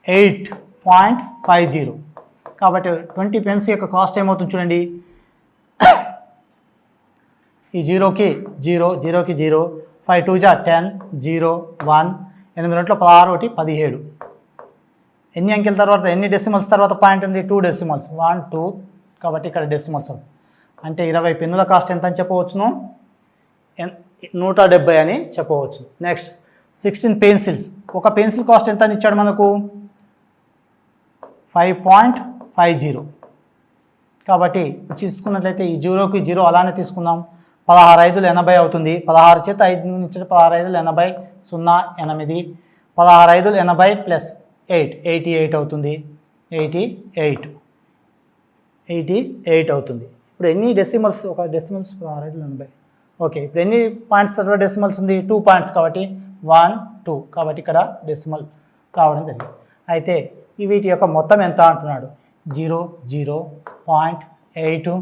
8.50. కాబట్టి 20 పెన్స్ యొక్క కాస్ట్ ఏమవుతుంది చూడండి. ఈ 0కి 0, 0కి 0, 5 2 జా 10, 0 1, 8 2 16, 17. ఎన్ని అంకెల తర్వాత ఎన్ని డెసిమల్స్ తర్వాత పాయింట్ ఉంది? 2 డెసిమల్స్ 1 2. కాబట్టి ఇక్కడ డెసిమల్స్ అంటే 20 పెన్నుల కాస్ట్ ఎంత అని చెప్పవచ్చును? 170 అని చెప్పవచ్చు. Next 16 pencils. ఒక పెన్సిల్ కాస్ట్ ఎంత అని ఇచ్చాడు మనకు? 5.50. కాబట్టి తీసుకున్నట్లయితే ఈ 0కి 0 అలానే తీసుకుందాం. 16 5 80 అవుతుంది. 16 చేత 5 నుంచి 16 5 80, 0 8, 16 5 80 ప్లస్ 8 88 అవుతుంది. 88 అవుతుంది. ఇప్పుడు ఎన్ని డెసిమల్స్? ఒక డెసిమల్స్ 16 5 80. ఓకే, ఇప్పుడు ఎన్ని పాయింట్స్ తర్వాత డెసిమల్స్ ఉంది? 2 పాయింట్స్. కాబట్టి 1 2. కాబట్టి ఇక్కడ డెసిమల్ రావడం జరిగింది. అయితే వీటి యొక్క మొత్తం ఎంత అంటున్నాడు? 0 0 0.8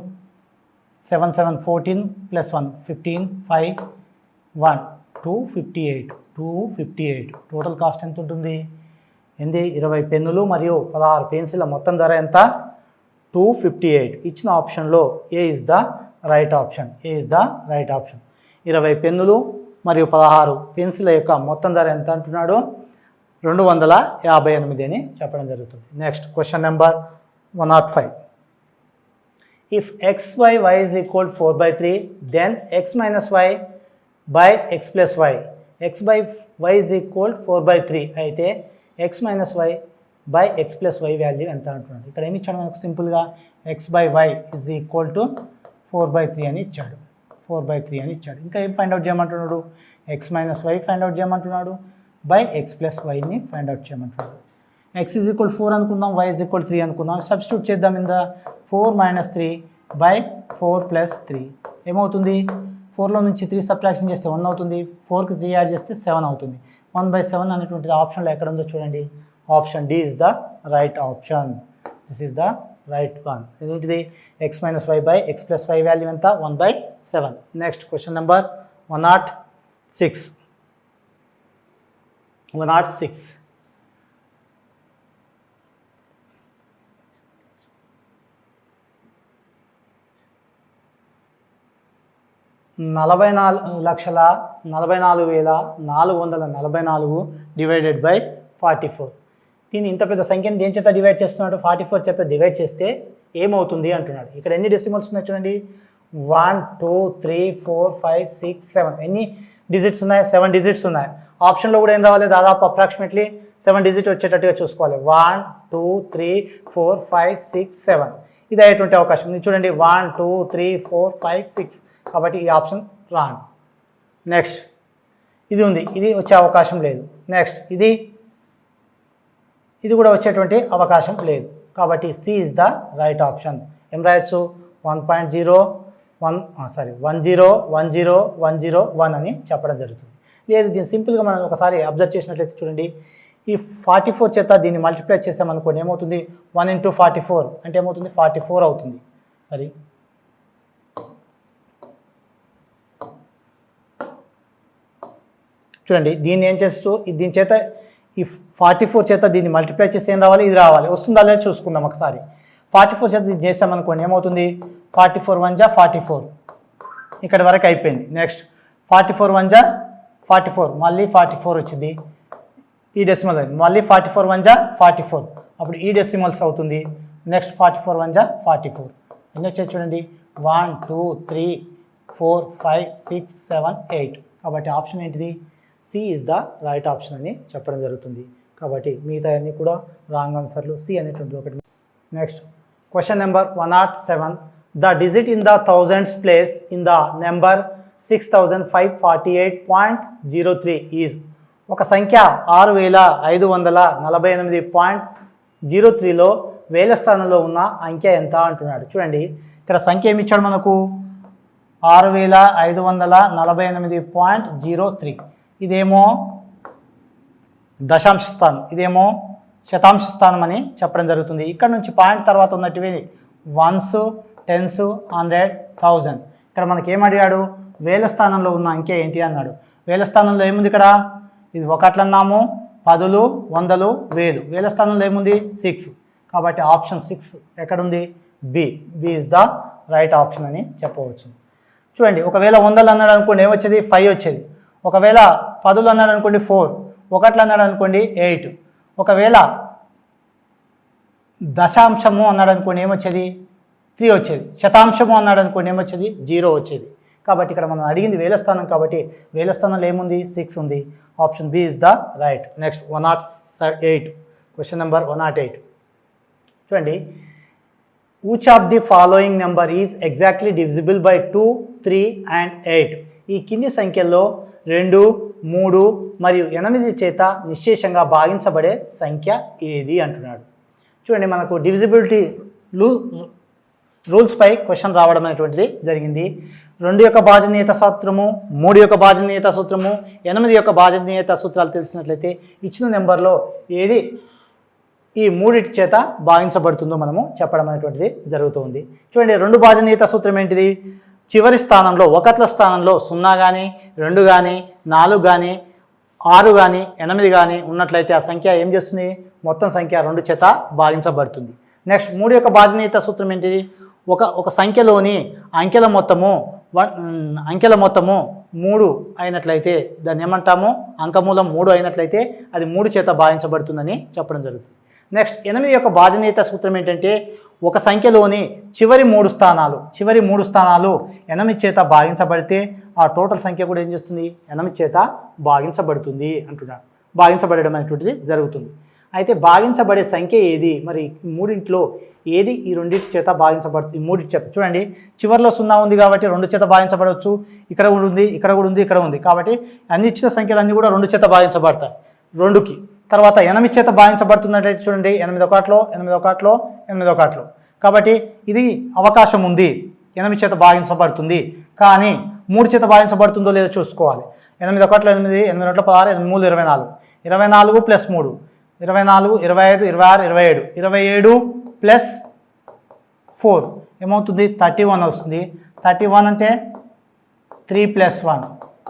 7 7 14 ప్లస్ 1 15 5 1 258. టోటల్ కాస్ట్ ఎంత ఉంటుంది? 20 పెన్నులు మరియు 16 పెన్సిల్ల మొత్తం ధర ఎంత? 258. ఇచ్చిన ఆప్షన్లో ఏ ఇస్ ద రైట్ ఆప్షన్. 20 పెన్నులు మరియు 16 పెన్సిల్ యొక్క మొత్తం ధర ఎంత అంటున్నాడు? 258 అని చెప్పడం జరుగుతుంది. Next question number 105. If x by y is equal 4/3, then x minus y by x plus y. x by y is equal 4/3 అయితే x minus y by x plus y వాల్యూ ఎంత అంటున్నాడు. ఇక్కడ ఏమి ఇచ్చాడు మనకు? సింపుల్గా x by y is equal to 4/3 అని ఇచ్చాడు. 4/3 అని ఇచ్చాడు. ఇంకా ఏం ఫైండ్ అవుట్ చేయమంటున్నాడు? x minus y find out చేయమంటున్నాడు. బై x plus yని ఫైండ్ అవుట్ చేయమంటున్నాడు. x is equal 4 అనుకుందాం, y is equal 3 అనుకుందాం. సబ్స్టిట్యూట్ చేద్దాం. ఇంద 4 minus 3 by 4 plus 3 ఏమవుతుంది? 4లో నుంచి 3 సబ్ట్రాక్షన్ చేస్తే 1 అవుతుంది. 4కి 3 యాడ్ చేస్తే 7 అవుతుంది. 1/7 అనేటువంటిది ఆప్షన్లో ఎక్కడ ఉందో చూడండి. Option D is the right option. This is the right one. ఏంటిది? x minus y by x plus y వాల్యూ ఎంత? 1/7. Next question number 106. 106. $44,44,444 divided by 44. దీన్ని ఇంత పెద్ద సంఖ్యని దేని చేత డివైడ్ చేస్తున్నాడు? 44 చేత డివైడ్ చేస్తే ఏమవుతుంది అంటున్నాడు. ఇక్కడ ఎన్ని డెసిమల్స్ ఉన్నాయి చూడండి. 1 2 3 4 5 6 7. ఎన్ని డిజిట్స్ ఉన్నాయి? 7 డిజిట్స్ ఉన్నాయి. ఆప్షన్లో కూడా ఏం రావాలి? దాదాపు అప్రాక్సిమేట్లీ 7 డిజిట్ వచ్చేటట్టుగా చూసుకోవాలి. 1 2 3 4 5 6 7 ఇది అయ్యేటువంటి అవకాశం ఉంది. చూడండి 1 2 3 4 5 6. కాబట్టి ఈ ఆప్షన్ రాంగ్. నెక్స్ట్ ఇది ఉంది, ఇది వచ్చే అవకాశం లేదు. నెక్స్ట్ ఇది కూడా వచ్చేటువంటి అవకాశం లేదు. కాబట్టి C is the right option. ఏం రాయొచ్చు? 1.10101010 అని చెప్పడం జరుగుతుంది. లేదు దీన్ని సింపుల్గా మనం ఒకసారి అబ్జర్వ్ చేసినట్లయితే చూడండి. ఈ 44 చేత దీన్ని మల్టిప్లై చేసామనుకోండి ఏమవుతుంది? 1 into 44 అంటే ఏమవుతుంది? 44 అవుతుంది. సరే చూడండి దీన్ని ఏం చేస్తూ దీని చేత ఈ 44 చేత దీన్ని మల్టిప్లై చేస్తే ఏం రావాలి? ఇది రావాలి. వస్తుందా లేదా చూసుకుందాం ఒకసారి. 44 చేత దీన్ని చేసామనుకోండి ఏమవుతుంది? 44 1 జా 44 ఇక్కడ వరకు అయిపోయింది. నెక్స్ట్ 44 1 జా 44 మళ్ళీ 44 వచ్చింది. ఈ డెసిమల్ అయింది. మళ్ళీ 44 1 జా 44 అప్పుడు ఈ డెసిమల్స్ అవుతుంది. నెక్స్ట్ 44 1 జా 44 ఎన్ని వచ్చాయి చూడండి. 1 2 3 4 5 6 7 8. కాబట్టి ఆప్షన్ ఏంటిది? C is the right option అని చెప్పడం జరుగుతుంది. కాబట్టి మిగతా అన్నీ కూడా రాంగ్ ఆన్సర్లు. సి అనేటువంటిది ఒకటి. Next question number 107. The digit in the thousands place in the number 6548.03 is. ఒక సంఖ్య 6548.03లో వేల స్థానంలో ఉన్న అంకె ఎంత అంటున్నాడు. చూడండి ఇక్కడ సంఖ్య ఏమి ఇచ్చాడు మనకు? 6548.03. ఇదేమో దశాంశ స్థానం, ఇదేమో శతాంశ స్థానం అని చెప్పడం జరుగుతుంది. ఇక్కడ నుంచి పాయింట్ తర్వాత ఉన్నటివి వన్స్, టెన్స్, 100, 1000. ఇక్కడ మనకి ఏమడిగాడు? వేల స్థానంలో ఉన్న అంకె ఏంటి అన్నాడు. వేల స్థానంలో ఏముంది? ఇక్కడ ఇది ఒకట్లు అన్నాము, పదులు, వందలు, వేలు. వేల స్థానంలో ఏముంది? 6. కాబట్టి ఆప్షన్ 6 ఎక్కడుంది? B. B is the right option అని చెప్పవచ్చు. చూడండి ఒకవేళ వందలు అన్నాడు అనుకోండి ఏమొచ్చేది? 5 వచ్చేది. ఒకవేళ పదులు అన్నాడు అనుకోండి 4. ఒకట్లు అన్నాడు అనుకోండి 8. ఒకవేళ దశాంశము అన్నాడు అనుకోండి ఏమొచ్చేది? 3 వచ్చేది. శతాంశము అన్నాడు అనుకోండి ఏమొచ్చేది? 0 వచ్చేది. కాబట్టి ఇక్కడ మనం అడిగింది వేల స్థానం కాబట్టి వేల స్థానంలో ఏముంది? 6 ఉంది. Option B is the right. Next 108. Question number 108. చూడండి which of the following number is exactly divisible by 2, 3 and 8. ఈ కింది సంఖ్యల్లో 2, 3 మరియు 8 చేత నిశ్శేషంగా భాగించబడే సంఖ్య ఏది అంటున్నాడు. చూడండి మనకు డివిజిబిలిటీ రూల్స్పై క్వశ్చన్ రావడం అనేటువంటిది జరిగింది. 2 యొక్క భాజనీయత సూత్రము, 3 యొక్క భాజనీయత సూత్రము, 8 యొక్క భాజనీయత సూత్రాలు తెలిసినట్లయితే ఇచ్చిన నెంబర్లో ఏది ఈ మూడిటి చేత భాగించబడుతుందో మనము చెప్పడం అనేటువంటిది జరుగుతుంది. చూడండి 2 భాజనీయత సూత్రం ఏంటిది? చివరి స్థానంలో ఒకట్ల స్థానంలో 0 కానీ 2 కానీ 4 కానీ 6 కానీ 8 కానీ ఉన్నట్లయితే ఆ సంఖ్య ఏం చేస్తుంది? మొత్తం సంఖ్య 2 చేత భాగించబడుతుంది. నెక్స్ట్ 3 యొక్క భాజనీయత సూత్రం ఏంటిది? ఒక సంఖ్యలోని అంకెల మొత్తము 3 అయినట్లయితే దాన్ని ఏమంటాము? అంకమూలం 3 అయినట్లయితే అది 3 చేత భాగించబడుతుందని చెప్పడం జరుగుతుంది. నెక్స్ట్ 8 యొక్క భాజనీయత సూత్రం ఏంటంటే ఒక సంఖ్యలోని చివరి 3 స్థానాలు 8 చేత భాగించబడితే ఆ టోటల్ సంఖ్య కూడా ఏం చేస్తుంది? 8 చేత భాగించబడుతుంది అంటున్నాడు. భాగించబడడం అనేటువంటిది జరుగుతుంది. అయితే భాగించబడే సంఖ్య ఏది? మరి మూడింటిలో ఏది ఈ రెండింటి చేత భాగించబడుతుంది? ఈ మూడింటి చేత చూడండి చివరిలో 0 ఉంది కాబట్టి 2 చేత భాగించబడవచ్చు. ఇక్కడ కూడా ఉంది, ఇక్కడ కూడా ఉంది, ఇక్కడ ఉంది. కాబట్టి అన్ని ఇచ్చిన సంఖ్యలన్నీ కూడా 2 చేత భాగించబడతాయి. 2కి తర్వాత 8 చేత భాగించబడుతున్నట్టు చూడండి 8 ఒకట్లో 8 ఒకట్లో 8 ఒకట్లో. కాబట్టి ఇది అవకాశం ఉంది 8 చేత భాగించబడుతుంది. కానీ 3 చేత భాగించబడుతుందో లేదో చూసుకోవాలి. 8 ఒకట్లో 8, 8 ఒకట్లో 16, 8 3 24. 24 ప్లస్ 3 24, 25, 26, 27. 27 ప్లస్ 4 ఏమవుతుంది? 31 వస్తుంది. 31 అంటే 3 ప్లస్ 1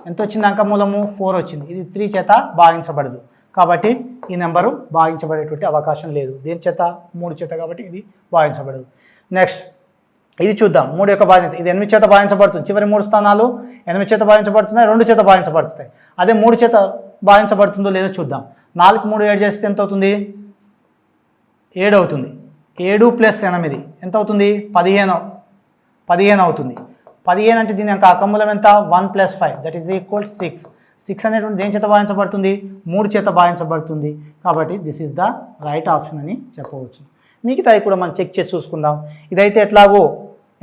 ఎంత వచ్చింది? అంకమూలము 4 వచ్చింది. ఇది 3 చేత భాగించబడదు కాబట్టి ఈ నెంబరు భాగించబడేటువంటి అవకాశం లేదు. దేని చేత? 3 చేత కాబట్టి ఇది భాగించబడదు. నెక్స్ట్ ఇది చూద్దాం. 3 యొక్క భాజనీయత ఇది 8 చేత భాగించబడుతుంది. చివరి 3 స్థానాలు 8 చేత భాగించబడుతున్నాయి, 2 చేత భాగించబడుతాయి. అదే 3 చేత భాగించబడుతుందో లేదో చూద్దాం. 4కి 3 యాడ్ చేస్తే ఎంత అవుతుంది? 7 అవుతుంది. 7 ప్లస్ 8 ఎంత అవుతుంది? 15 అవుతుంది. 15 అంటే దీని యొక్క అంకమూలం ఎంత? 1 ప్లస్ 5 దట్ ఈస్ ఈక్వల్ 6. 6 అనేటువంటి దేని చేత భాగించబడుతుంది? 3 చేత భాగించబడుతుంది. కాబట్టి this is the right option అని చెప్పవచ్చు. మిగతాయి కూడా మనం చెక్ చేసి చూసుకుందాం. ఇదైతే ఎట్లాగో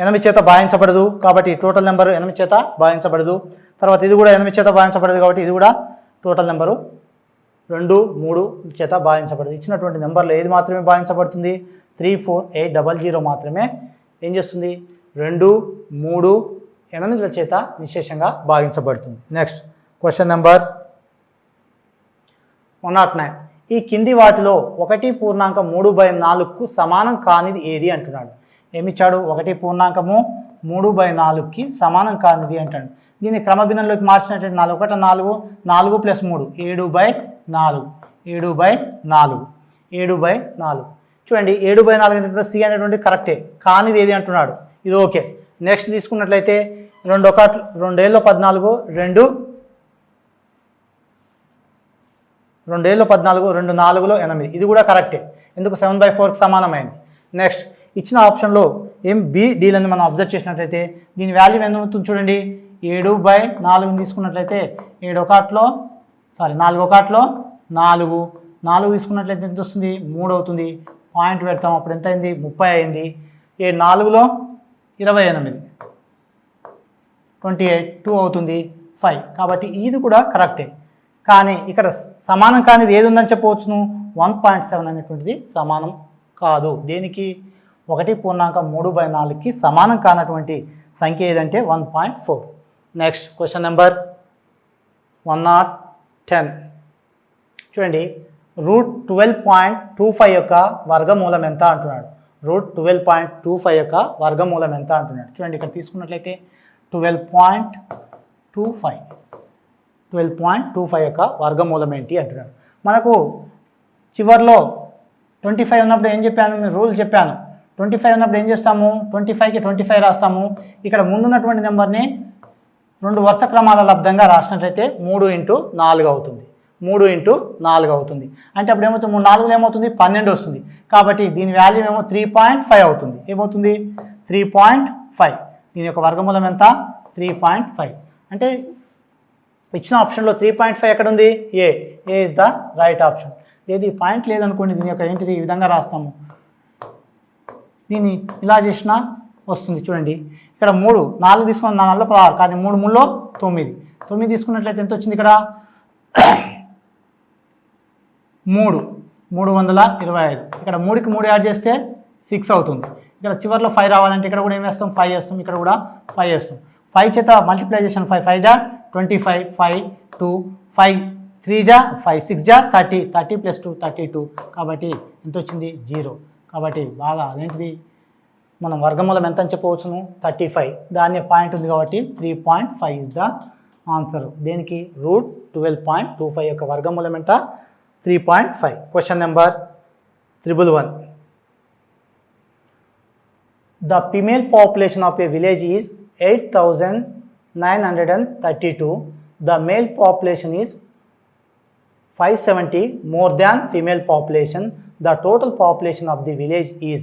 8 చేత భాగించబడదు కాబట్టి టోటల్ నెంబరు 8 చేత భాగించబడదు. తర్వాత ఇది కూడా 8 చేత భాగించబడదు కాబట్టి ఇది కూడా టోటల్ నెంబరు 2, 3 చేత భాగించబడదు. ఇచ్చినటువంటి నెంబర్లో ఏది మాత్రమే భాగించబడుతుంది? 3, 4, 8, 00 మాత్రమే ఏం చేస్తుంది? 2, 3, 8 చేత నిశేషంగా భాగించబడుతుంది. Next question number 109. ఈ కింది వాటిలో 1.34కు సమానం కానిది ఏది అంటున్నాడు. ఏమిచ్చాడు? 1.34కి సమానం కానిది అంటాడు. దీన్ని క్రమభిన్నంలోకి మార్చినట్లయితే 4 1 4 4 ప్లస్ 3 7/4 7/4 చూడండి 7/4 అనేటువంటి సి అనేటువంటి కరెక్టే. కానిది ఏది అంటున్నాడు. ఇది ఓకే. నెక్స్ట్ తీసుకున్నట్లయితే 2 2 14 2 14 2 4 8 ఇది కూడా కరెక్టే. ఎందుకు? 7/4కి సమానమైంది. నెక్స్ట్ ఇచ్చిన ఆప్షన్లో ఏం బి డీలని మనం అబ్జర్వ్ చేసినట్లయితే దీని వాల్యూ ఎంత అవుతుంది చూడండి 7/4 తీసుకున్నట్లయితే 7 ఒకట్లో 4 ఒకట్లో 4 తీసుకున్నట్లయితే ఎంత వస్తుంది 3 అవుతుంది. పాయింట్ పెడతాం, అప్పుడు ఎంత అయింది 30 అయింది. 7 4లో 28 28 2 అవుతుంది 5. కాబట్టి ఇది కూడా కరెక్టే. కానీ ఇక్కడ సమానం కానిది ఏది ఉందని చెప్పవచ్చును 1.7 అనేటువంటిది సమానం కాదు. దేనికి 1.3/4కి సమానం కానటువంటి సంఖ్య ఏదంటే 1.4. నెక్స్ట్ క్వశ్చన్ నెంబర్ 110 చూడండి. √12.25 యొక్క వర్గమూలం ఎంత అంటున్నాడు. √12.25 యొక్క వర్గమూలం ఎంత అంటున్నాడు. చూడండి ఇక్కడ తీసుకున్నట్లయితే 12.25 యొక్క వర్గమూలం ఏంటి అంటున్నాడు. మనకు చివర్లో 25 ఉన్నప్పుడు ఏం చెప్పాను, నేను రూల్ చెప్పాను. 25 ఉన్నప్పుడు ఏం చేస్తాము, 25కి 25 రాస్తాము. ఇక్కడ ముందున్నటువంటి నెంబర్ని 2 వరుస క్రమాల లబ్ధంగా రాసినట్లయితే 3 × 4 అవుతుంది. 3 × 4 అవుతుంది. అంటే అప్పుడు ఏమవుతుంది 3 4 ఏమవుతుంది 12 వస్తుంది. కాబట్టి దీని వాల్యూ ఏమో 3.5 అవుతుంది. ఏమవుతుంది 3.5. దీని యొక్క వర్గమూలం ఎంత 3.5. అంటే ఇచ్చిన ఆప్షన్లో 3.5 ఎక్కడ ఉంది, ఏ ఇస్ ద రైట్ ఆప్షన్. లేదు పాయింట్ లేదనుకోండి, దీని యొక్క ఏంటిది ఈ విధంగా రాస్తాము. దీన్ని ఇలా చేసినా వస్తుంది. చూడండి ఇక్కడ 3 4 తీసుకున్న 4 16 కానీ 3 3లో 9 తీసుకున్నట్లయితే ఎంత వచ్చింది ఇక్కడ 325. ఇక్కడ 3కి 3 యాడ్ చేస్తే 6 అవుతుంది. ఇక్కడ చివరిలో 5 రావాలంటే ఇక్కడ కూడా ఏం వేస్తాం 5 వేస్తాం. ఇక్కడ కూడా 5 వేస్తాం. 5 చేత మల్టిప్లైజేషన్ 5 5 జా 25 5 2 5 3 జా 5 6 జా 30 30 + 2 32. కాబట్టి ఎంత వచ్చింది 0. కాబట్టి బాగా అదేంటిది మనం వర్గమూలం ఎంత అని చెప్పవచ్చును 35. దాన్ని పాయింట్ ఉంది కాబట్టి 3.5 ఇస్ ద ఆన్సర్. దేనికి √12.25 యొక్క వర్గమూలం ఎంత 3.5. Question number 111. The female population of a village is 8,932. The male population is 570 more than female population. The total population of the village is.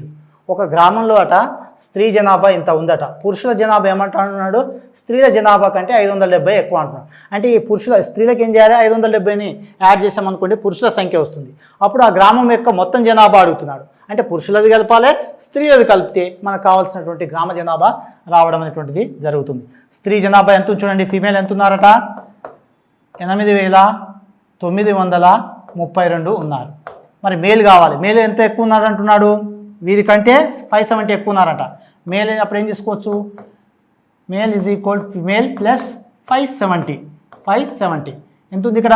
ఒక గ్రామంలో అట స్త్రీ జనాభా ఇంత ఉందట. పురుషుల జనాభా ఏమంటున్నాడు, స్త్రీల జనాభా కంటే 570 ఎక్కువ అంటున్నాడు. అంటే ఈ స్త్రీలకు ఏం చేయాలి 570ని యాడ్ చేసామనుకోండి పురుషుల సంఖ్య వస్తుంది. అప్పుడు ఆ గ్రామం యొక్క మొత్తం జనాభా అడుగుతున్నాడు. అంటే పురుషులది కలపాలి, స్త్రీలది కలిపితే మనకు కావాల్సినటువంటి గ్రామ జనాభా రావడం అనేటువంటిది జరుగుతుంది. స్త్రీ జనాభా ఎంత చూడండి, ఫీమేల్ ఎంత ఉన్నారట 8,932 ఉన్నారు. మరి మేల్ కావాలి, మేల్ ఎంత ఎక్కువ ఉన్నారు అంటున్నాడు, వీరికంటే 570 ఎక్కువ ఉన్నారట. మేల్ అప్పుడు ఏం చేసుకోవచ్చు, male is equal female plus 570 ఎంత ఉంది ఇక్కడ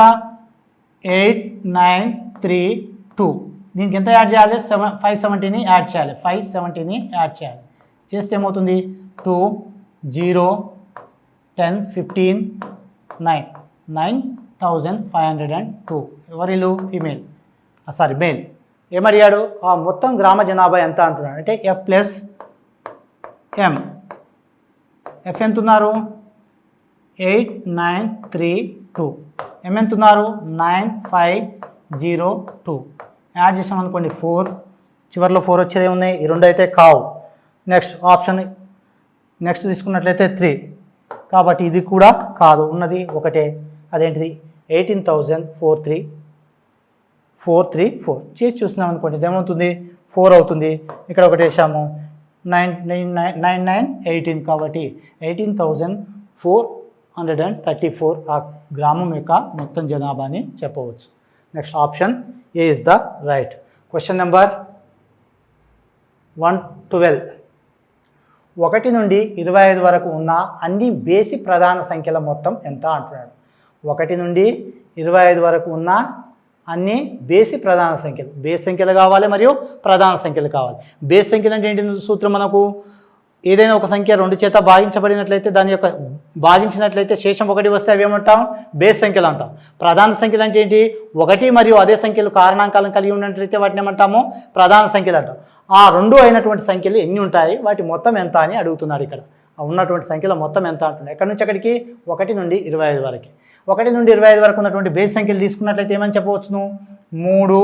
8932. దీనికి ఎంత యాడ్ చేయాలి 570ని యాడ్ చేయాలి. 570ని యాడ్ చేయాలి. చేస్తే ఏమవుతుంది 2 0 10 15 9 9502. ఎవరిలు ఫీమేల్ మేల్. ఏమడిగాడు ఆ మొత్తం గ్రామ జనాభా ఎంత అంటున్నాడు. అంటే F ప్లస్ M. F ఎంత ఉన్నారు 8932. M ఎంత ఉన్నారు 9502. యాడ్ చేసాం అనుకోండి 4, చివరిలో 4 వచ్చేది ఉన్నాయి, ఈ 2 అయితే కావు. నెక్స్ట్ ఆప్షన్ నెక్స్ట్ తీసుకున్నట్లయితే 3. కాబట్టి ఇది కూడా కాదు, ఉన్నది ఒకటే. అదేంటిది 18,434 చేసి చూసినాం అనుకోండి ఇదేమవుతుంది 4 అవుతుంది. ఇక్కడ ఒకటి వేసాము 9 కాబట్టి 18,434 ఆ గ్రామం యొక్క మొత్తం జనాభాని చెప్పవచ్చు. Next option A is the right. Question number 112. 1 నుండి 25 వరకు ఉన్న అన్ని బేసి ప్రధాన సంఖ్యల మొత్తం ఎంత అంటున్నాడు. 1 నుండి 25 వరకు ఉన్న అన్ని బేసి ప్రధాన సంఖ్యలు, బేస్ సంఖ్యలు కావాలి మరియు ప్రధాన సంఖ్యలు కావాలి. బేస్ సంఖ్యలు అంటే ఏంటి సూత్రం, మనకు ఏదైనా ఒక సంఖ్య 2 చేత భాగించబడినట్లయితే దాని యొక్క భాగించినట్లయితే శేషం 1 వస్తే అవి ఏమంటాం బేస్ సంఖ్యలు అంటాం. ప్రధాన సంఖ్యలు అంటే ఏంటి 1 మరియు అదే సంఖ్యలు కారణాంకాలను కలిగి ఉన్నట్లయితే వాటిని ఏమంటాము ప్రధాన సంఖ్యలు అంటాం. ఆ 2 అయినటువంటి సంఖ్యలు ఎన్ని ఉంటాయి, వాటి మొత్తం ఎంత అని అడుగుతున్నాడు. ఇక్కడ ఉన్నటువంటి సంఖ్యల మొత్తం ఎంత అంటున్నాడు. ఎక్కడి నుంచి ఎక్కడికి 1 నుండి 25 వరకు. 1 నుండి 25 వరకు ఉన్నటువంటి బేస్ సంఖ్యలు తీసుకున్నట్లయితే ఏమని చెప్పవచ్చును 3,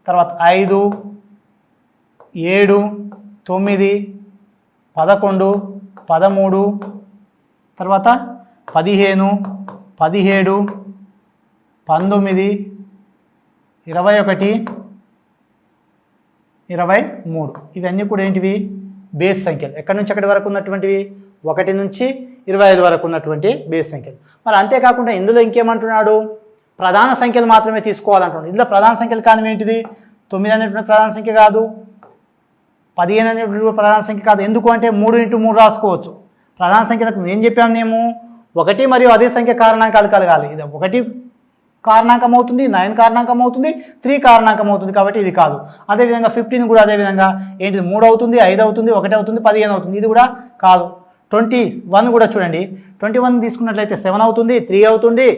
తర్వాత 5, 7, 9, 11, 13, తర్వాత 15, 17, 19, 21, 23. ఇవన్నీ కూడా ఏంటివి? బేస్ సంఖ్యలు. ఎక్కడి నుంచి ఎక్కడి వరకు ఉన్నటువంటివి? 1 నుంచి 25 వరకు ఉన్నటువంటి బేస్ సంఖ్యలు. మరి అంతేకాకుండా ఇందులో ఇంకేమంటున్నాడు? ప్రధాన సంఖ్యలు మాత్రమే తీసుకోవాలంటున్నాడు. ఇందులో ప్రధాన సంఖ్యలు కానీ ఏంటిది? 9 అనేటువంటి ప్రధాన సంఖ్య కాదు, 15 అనేటువంటి ప్రధాన సంఖ్య కాదు. ఎందుకు అంటే 3 × 3 రాసుకోవచ్చు. ప్రధాన సంఖ్యలకు ఏం చెప్పాము మేము? 1 మరియు అదే సంఖ్య కారణాంకాలు కలగాలి. ఇది 1 కారణాంకం అవుతుంది, 9 కారణాంకం అవుతుంది, 3 కారణాంకం అవుతుంది. కాబట్టి ఇది కాదు. అదేవిధంగా 15 కూడా అదేవిధంగా ఏంటిది? 3 అవుతుంది, 5 అవుతుంది, 1 అవుతుంది, 15 అవుతుంది. ఇది కూడా కాదు. 21 కూడా చూడండి, 21 తీసుకున్నట్లయితే 7 అవుతుంది, 3 అవుతుంది,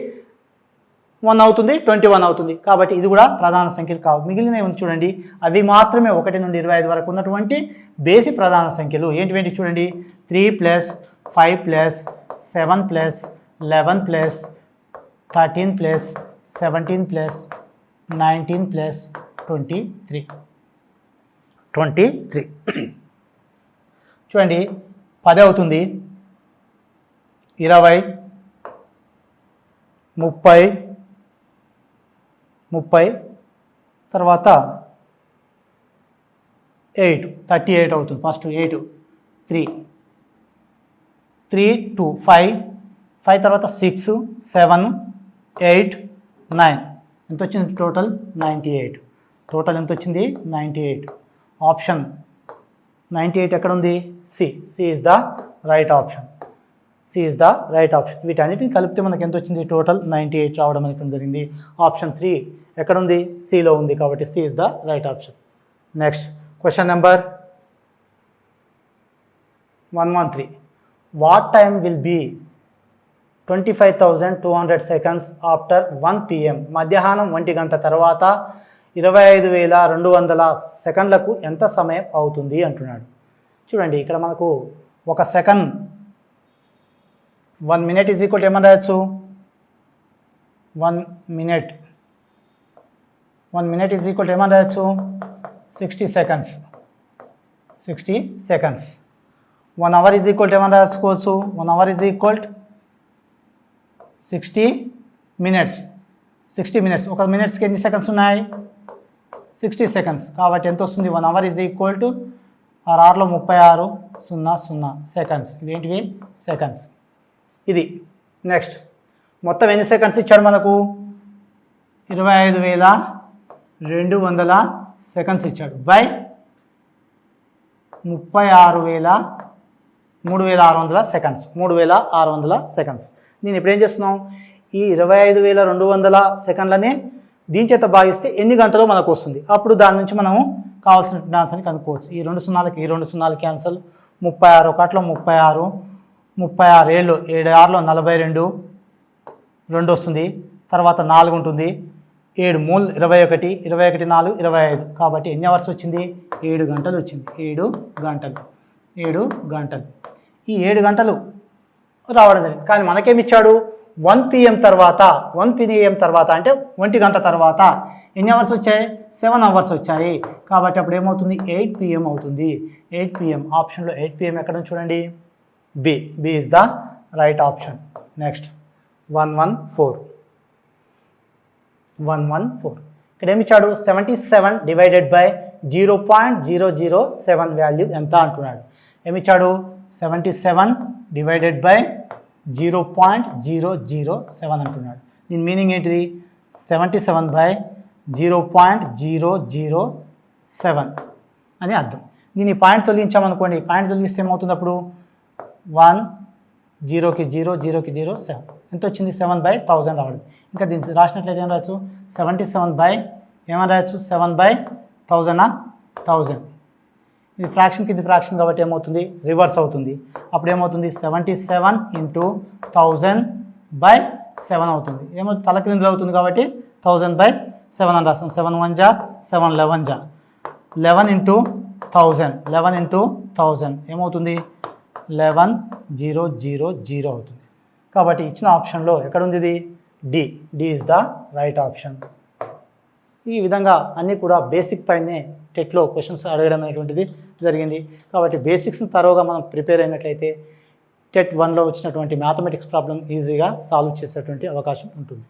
1 అవుతుంది, 21 అవుతుంది. కాబట్టి ఇది కూడా ప్రధాన సంఖ్యలు కావు. మిగిలినవి చూడండి, అవి మాత్రమే 1 నుండి 25 వరకు ఉన్నటువంటి బేసి ప్రధాన సంఖ్యలు. ఏంటివేంటి చూడండి? 3 + 5 + 7 + 11 + 13 + 17 + 19 + 23. చూడండి, 10 అవుతుంది, 20, 30, తర్వాత 38 అవుతుంది. ఫస్ట్ 8, 3, 2, 5 తర్వాత 6, 7, 8, 9. ఎంత వచ్చింది టోటల్? 98. టోటల్ ఎంత వచ్చింది? 98. ఆప్షన్ 98 ఎక్కడ ఉంది? C is the right option. వీటన్నిటిని కలిపితే మనకి ఎంత వచ్చింది? టోటల్ 98 రావడం అనేటువంటి జరిగింది. ఆప్షన్ 3 ఎక్కడ ఉంది? సిలో ఉంది. కాబట్టి C is the right option. Next question number 113. What time will be 25,200 seconds after 1 PM? మధ్యాహ్నం 1 గంట తర్వాత 25,200 సెకండ్లకు ఎంత సమయం అవుతుంది అంటున్నాడు. చూడండి, ఇక్కడ మనకు ఒక సెకండ్ 1 minute ఈజ్ ఈక్వల్ ఏమని రాయొచ్చు? 1 minute ఈజ్ ఈక్వల్ ఏమని రాయొచ్చు? 60 seconds. 1 hour ఈజ్ ఈక్వల్ ఏమని రాసుకోవచ్చు? 1 hour ఈజ్ ఈక్వల్ 60 minutes. ఒక మినిట్స్కి ఎన్ని సెకండ్స్ ఉన్నాయి? 60 seconds. కాబట్టి ఎంత వస్తుంది? 1 hour is equal to 6 3600 seconds. ఇవేంటివి? సెకండ్స్. ఇది. నెక్స్ట్ మొత్తం ఎన్ని సెకండ్స్ ఇచ్చాడు మనకు? 25,200 సెకండ్స్ ఇచ్చాడు బై 36,600 సెకండ్స్. 3600 సెకండ్స్. నేను ఇప్పుడు ఏం చేస్తున్నాం? ఈ 25,200 సెకండ్లనే దీని చేత భాగిస్తే ఎన్ని గంటలో మనకు వస్తుంది. అప్పుడు దాని నుంచి మనము కావాల్సిన ఆన్సర్ని కనుక్కోవచ్చు. ఈ 2 సున్నాలు క్యాన్సల్. 36 ఒకట్లో 36, 36 ఏళ్ళు 7 6లో 42, 2 వస్తుంది. తర్వాత 4 ఉంటుంది, 7 3 21, 21 4 25. కాబట్టి ఎన్ని అవర్స్ వచ్చింది? 7 గంటలు వచ్చింది. 7 గంటలు. ఈ 7 గంటలు రావడం జరిగింది. కానీ మనకేమి ఇచ్చాడు? 1 PM తర్వాత అంటే 1 గంట తర్వాత ఎన్ని అవర్స్ వచ్చాయి? 7 అవర్స్ వచ్చాయి. కాబట్టి అప్పుడు ఏమవుతుంది? 8 PM అవుతుంది. 8 PM. ఆప్షన్లో 8 PM ఎక్కడ చూడండి? B is the right option. Next 114. ఇక్కడ ఏమి ఇచ్చాడు? 77 డివైడెడ్ బై 0.007 వాల్యూ ఎంత అంటున్నాడు. ఏమిచ్చాడు? 77 డివైడెడ్ బై 0.007 అంటున్నాడు. దీని మీనింగ్ ఏంటిది? 77 బై 0.007 అని అర్థం. దీన్ని పాయింట్ తొలగించామనుకోండి, పాయింట్ తొలగిస్తే ఏమవుతుంది? అప్పుడు 1 0కి 0 0కి 0 7 ఎంత వచ్చింది? 7/1000 రావడం. ఇంకా దీన్ని రాసినట్లయితే ఏం రాయొచ్చు? 77 బై ఏమని రాయొచ్చు? 7/1000. ఇది ఫ్రాక్షన్కి ఇది ఫ్రాక్షన్ కాబట్టి ఏమవుతుంది? రివర్స్ అవుతుంది. అప్పుడు ఏమవుతుంది? 77 × 1000/7 అవుతుంది. ఏమో తలక్రిందులు అవుతుంది కాబట్టి 1000/7 అని రాస్తాం. 7 1 జా 7 11 జా 11 × 1000 ఏమవుతుంది? 11000 అవుతుంది. కాబట్టి ఇచ్చిన ఆప్షన్లో ఎక్కడుంది ఇది? D is the right option. ఈ విధంగా అన్నీ కూడా బేసిక్ పైనే టెట్లో క్వశ్చన్స్ అడగడం అనేటువంటిది జరిగింది. కాబట్టి బేసిక్స్ని తరోగా మనం ప్రిపేర్ అయినట్లయితే టెట్ 1లో వచ్చినటువంటి మ్యాథమెటిక్స్ ప్రాబ్లం ఈజీగా సాల్వ్ చేసేటువంటి అవకాశం ఉంటుంది.